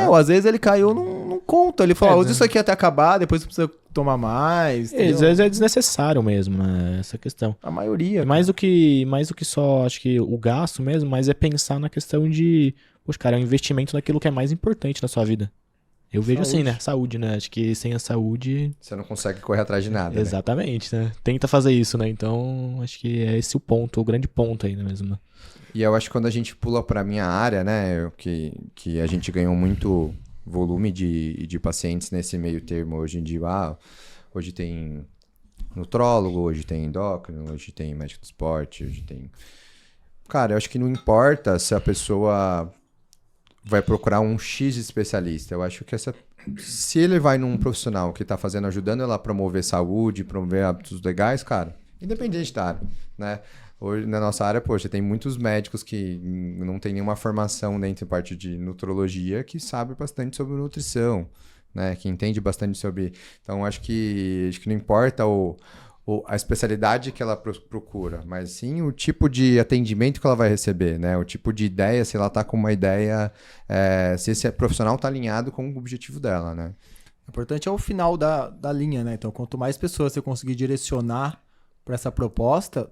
Ou às vezes ele caiu num conto. Ele falou, usa né? isso aqui até acabar, depois você precisa tomar mais. Às vezes é desnecessário mesmo, né? Essa questão. A maioria. E mais do que só, acho que o gasto mesmo, mas é pensar na questão de, poxa, cara, é um investimento naquilo que é mais importante na sua vida. Eu vejo assim, né? Saúde, né? Acho que sem a saúde... Você não consegue correr atrás de nada, Exatamente, né? Tenta fazer isso, né? Então, acho que é esse o ponto, o grande ponto aí, né, mesmo, né? E eu acho que quando a gente pula pra minha área, né, que a gente ganhou muito volume de pacientes nesse meio termo hoje em dia. Hoje tem nutrólogo, hoje tem endócrino, hoje tem médico do esporte, hoje tem... Cara, eu acho que não importa se a pessoa vai procurar um X especialista. Eu acho que se ele vai num profissional que tá ajudando ela a promover saúde, promover hábitos legais, cara, independente da área, né? Hoje, na nossa área, poxa, tem muitos médicos que não tem nenhuma formação dentro da parte de nutrologia que sabe bastante sobre nutrição, né? Que entende bastante sobre... Então, acho que não importa a especialidade que ela procura, mas sim o tipo de atendimento que ela vai receber, né? O tipo de ideia, se ela está com uma ideia, se esse profissional está alinhado com o objetivo dela, né? O importante é o final da linha, né? Então, quanto mais pessoas você conseguir direcionar para essa proposta,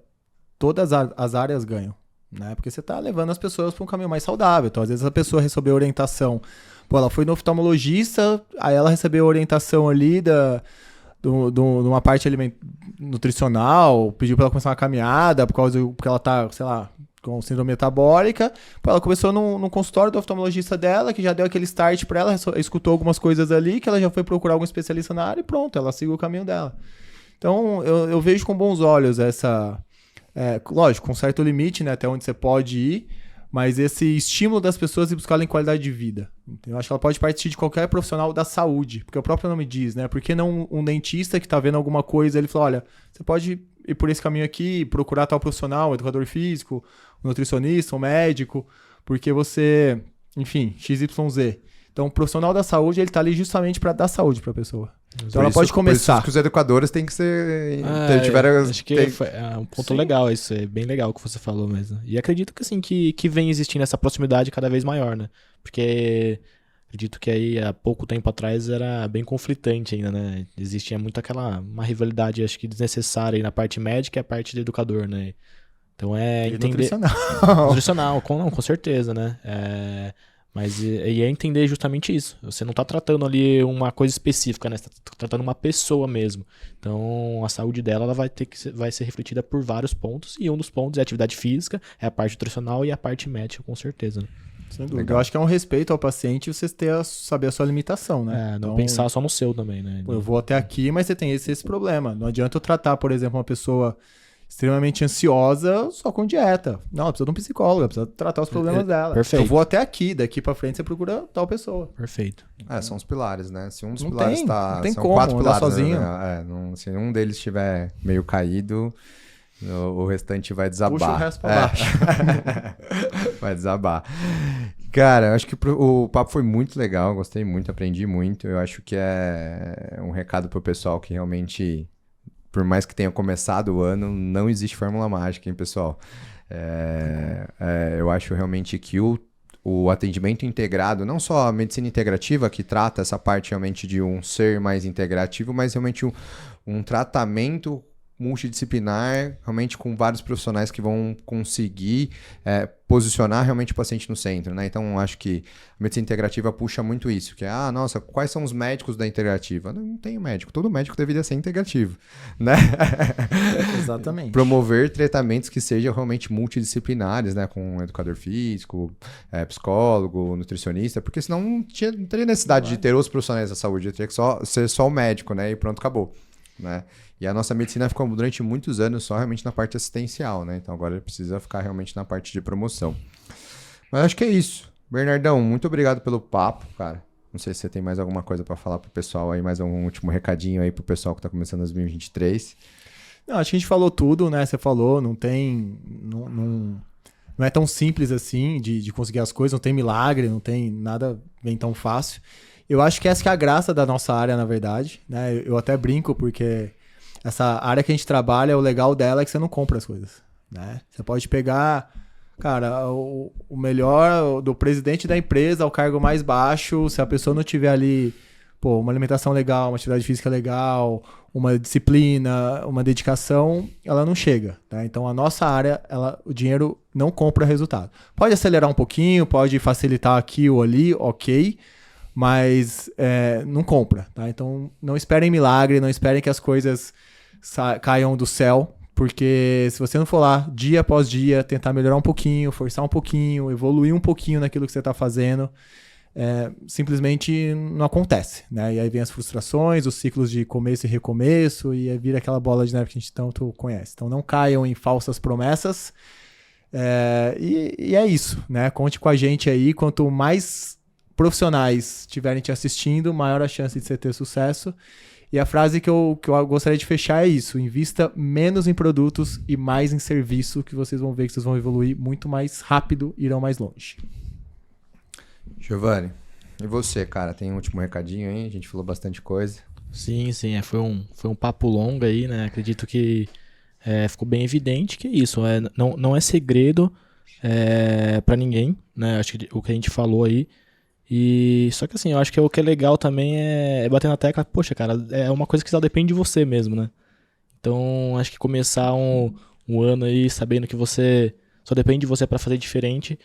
todas as áreas ganham, né? Porque você está levando as pessoas para um caminho mais saudável. Então, às vezes a pessoa recebeu orientação, ela foi no oftalmologista, aí ela recebeu orientação ali de uma parte nutricional, pediu para ela começar uma caminhada porque ela tá, sei lá, com síndrome metabólica. Ela começou num consultório do oftalmologista dela, que já deu aquele start para ela, escutou algumas coisas ali, que ela já foi procurar algum especialista na área e pronto, ela seguiu o caminho dela. Então, eu vejo com bons olhos essa... lógico, com certo limite, né, até onde você pode ir, mas esse estímulo das pessoas em buscarem qualidade de vida. Eu acho que ela pode partir de qualquer profissional da saúde, porque o próprio nome diz, né? Por que não um dentista que tá vendo alguma coisa, ele fala, olha, você pode ir por esse caminho aqui, procurar tal profissional, um educador físico, um nutricionista, um médico, porque você, enfim, XYZ. Então, o profissional da saúde, ele tá ali justamente para dar saúde para a pessoa. Então, ela pode começar. Por isso que os educadores têm que ser... acho que é um ponto legal isso, é bem legal o que você falou mesmo. E acredito que assim, que vem existindo essa proximidade cada vez maior, né? Porque acredito que aí há pouco tempo atrás era bem conflitante ainda, né? Existia muito uma rivalidade, acho que desnecessária aí na parte médica e a parte do educador, né? Então entender... Nutricional, com certeza, né? Mas é entender justamente isso. Você não está tratando ali uma coisa específica, né? Você está tratando uma pessoa mesmo. Então, a saúde dela ela vai ser refletida por vários pontos. E um dos pontos é a atividade física, é a parte nutricional e a parte médica, com certeza. Né? Sem dúvida. Eu acho que é um respeito ao paciente você saber a sua limitação, né? Não então, pensar só no seu também, né? Eu vou até aqui, mas você tem esse problema. Não adianta eu tratar, por exemplo, uma pessoa extremamente ansiosa só com dieta. Não, ela precisa de um psicólogo, ela precisa tratar os problemas dela. Perfeito. Eu vou até aqui, daqui pra frente você procura tal pessoa. Perfeito. São os pilares, né? Se um dos não pilares tem, tá... Não tem são como 4 pilares, sozinho. Né? Se um deles estiver meio caído, o restante vai desabar. Puxa o resto pra baixo. Vai desabar. Cara, eu acho que o papo foi muito legal, gostei muito, aprendi muito. Eu acho que é um recado pro pessoal que realmente... Por mais que tenha começado o ano, não existe fórmula mágica, hein, pessoal? Eu acho realmente que o atendimento integrado, não só a medicina integrativa, que trata essa parte realmente de um ser mais integrativo, mas realmente um tratamento multidisciplinar, realmente com vários profissionais que vão conseguir posicionar realmente o paciente no centro, né? Então, acho que a medicina integrativa puxa muito isso, que é, nossa, quais são os médicos da integrativa? Não tem médico, todo médico deveria ser integrativo, né? Exatamente. Promover tratamentos que sejam realmente multidisciplinares, né? Com educador físico, psicólogo, nutricionista, porque senão não teria necessidade de ter os profissionais da saúde, teria que ser só o médico, né? E pronto, acabou, né? E a nossa medicina ficou durante muitos anos só realmente na parte assistencial, né? Então agora precisa ficar realmente na parte de promoção. Mas acho que é isso. Bernardão, muito obrigado pelo papo, cara. Não sei se você tem mais alguma coisa para falar pro pessoal aí, mais um último recadinho aí pro pessoal que tá começando 2023. Não, acho que a gente falou tudo, né? Você falou, não é tão simples assim de conseguir as coisas, não tem milagre, não tem nada bem tão fácil. Eu acho que essa que é a graça da nossa área, na verdade, né? Eu até brinco porque essa área que a gente trabalha, o legal dela é que você não compra as coisas, né? Você pode pegar, cara, o melhor do presidente da empresa, o cargo mais baixo, se a pessoa não tiver ali, pô, uma alimentação legal, uma atividade física legal, uma disciplina, uma dedicação, ela não chega, tá? Então a nossa área, o dinheiro não compra resultado. Pode acelerar um pouquinho, pode facilitar aqui ou ali, ok, mas não compra, tá? Então não esperem milagre, não esperem que as coisas caiam do céu, porque se você não for lá dia após dia, tentar melhorar um pouquinho, forçar um pouquinho, evoluir um pouquinho naquilo que você está fazendo, simplesmente não acontece, né? E aí vem as frustrações, os ciclos de começo e recomeço, e aí vira aquela bola de neve que a gente tanto conhece. Então não caiam em falsas promessas, e é isso, né? Conte com a gente aí, quanto mais profissionais estiverem te assistindo, maior a chance de você ter sucesso. E a frase que eu gostaria de fechar é isso: invista menos em produtos e mais em serviço, que vocês vão ver que vocês vão evoluir muito mais rápido e irão mais longe. Giovanni, e você, cara? Tem um último recadinho aí? A gente falou bastante coisa. Sim, foi um papo longo aí, né? Acredito que ficou bem evidente que isso não é segredo para ninguém, né? Acho que o que a gente falou aí. E só que assim, eu acho que o que é legal também é bater na tecla, poxa, cara, é uma coisa que só depende de você mesmo, né? Então, acho que começar um ano aí sabendo que você só depende de você para fazer diferente,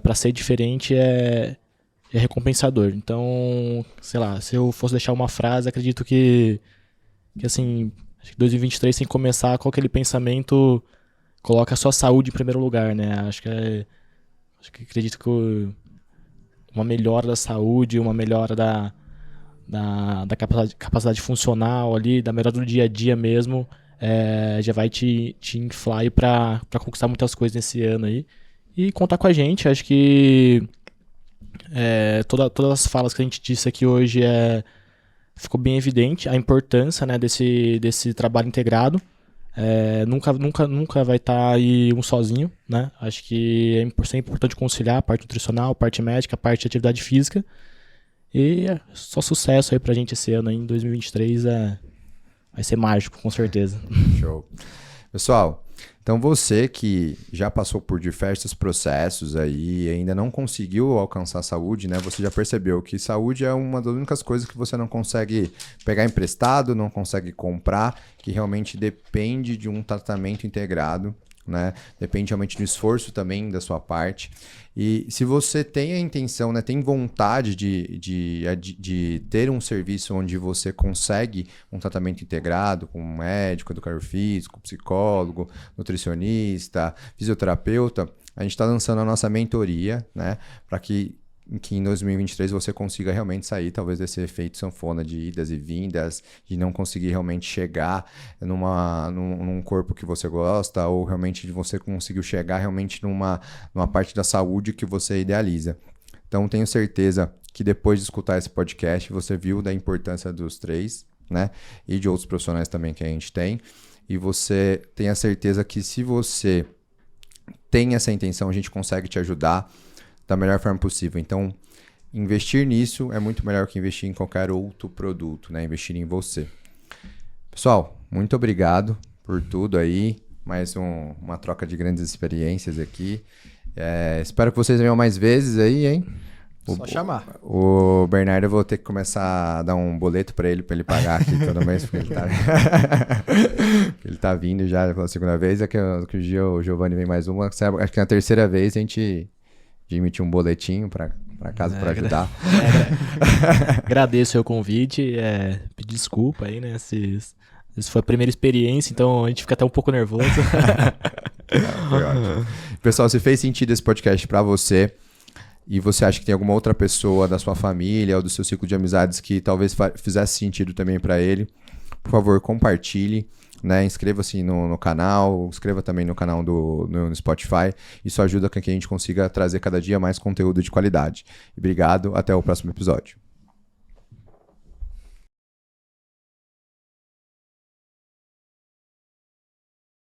para ser diferente é recompensador. Então, sei lá, se eu fosse deixar uma frase, acredito que assim, acho que 2023 tem que começar com aquele pensamento, coloca a sua saúde em primeiro lugar, né? Acho que acredito que uma melhora da saúde, uma melhora da capacidade funcional ali, da melhora do dia a dia mesmo, já vai te inflar para conquistar muitas coisas nesse ano aí. E contar com a gente, acho que todas as falas que a gente disse aqui hoje ficou bem evidente a importância, né, desse trabalho integrado. Nunca vai estar aí um sozinho, né? Acho que é importante conciliar a parte nutricional, a parte médica, a parte de atividade física. E só sucesso aí pra gente esse ano aí, em 2023, vai ser mágico, com certeza. Show. Pessoal, então você que já passou por diversos processos aí e ainda não conseguiu alcançar a saúde, né? Você já percebeu que saúde é uma das únicas coisas que você não consegue pegar emprestado, não consegue comprar, que realmente depende de um tratamento integrado, né? Depende realmente do esforço também da sua parte. E se você tem a intenção, né, tem vontade de ter um serviço onde você consegue um tratamento integrado com um médico, educador físico, psicólogo, nutricionista, fisioterapeuta, a gente está lançando a nossa mentoria, né, para que em 2023 você consiga realmente sair talvez desse efeito sanfona de idas e vindas, de não conseguir realmente chegar num corpo que você gosta, ou realmente de você conseguir chegar realmente numa parte da saúde que você idealiza. Então tenho certeza que depois de escutar esse podcast você viu da importância dos três, né, e de outros profissionais também que a gente tem, e você tem a certeza que se você tem essa intenção, a gente consegue te ajudar da melhor forma possível. Então, investir nisso é muito melhor que investir em qualquer outro produto, né? Investir em você. Pessoal, muito obrigado por tudo aí. Mais uma troca de grandes experiências aqui. Espero que vocês venham mais vezes aí, hein? Só chamar. O Bernardo, eu vou ter que começar a dar um boleto para ele pagar aqui todo mês, porque ele tá vindo já pela segunda vez. Que o Giovanni vem mais uma. Acho que na terceira vez a gente emitir um boletinho para casa para ajudar. Agradeço o convite, pedir desculpa aí, né? Se foi a primeira experiência, então a gente fica até um pouco nervoso. Foi ótimo. Pessoal, se fez sentido esse podcast para você e você acha que tem alguma outra pessoa da sua família ou do seu ciclo de amizades que talvez fizesse sentido também para ele, por favor, compartilhe. Né? Inscreva-se no canal, inscreva também no canal no Spotify. Isso ajuda com que a gente consiga trazer cada dia mais conteúdo de qualidade. Obrigado, até o próximo episódio.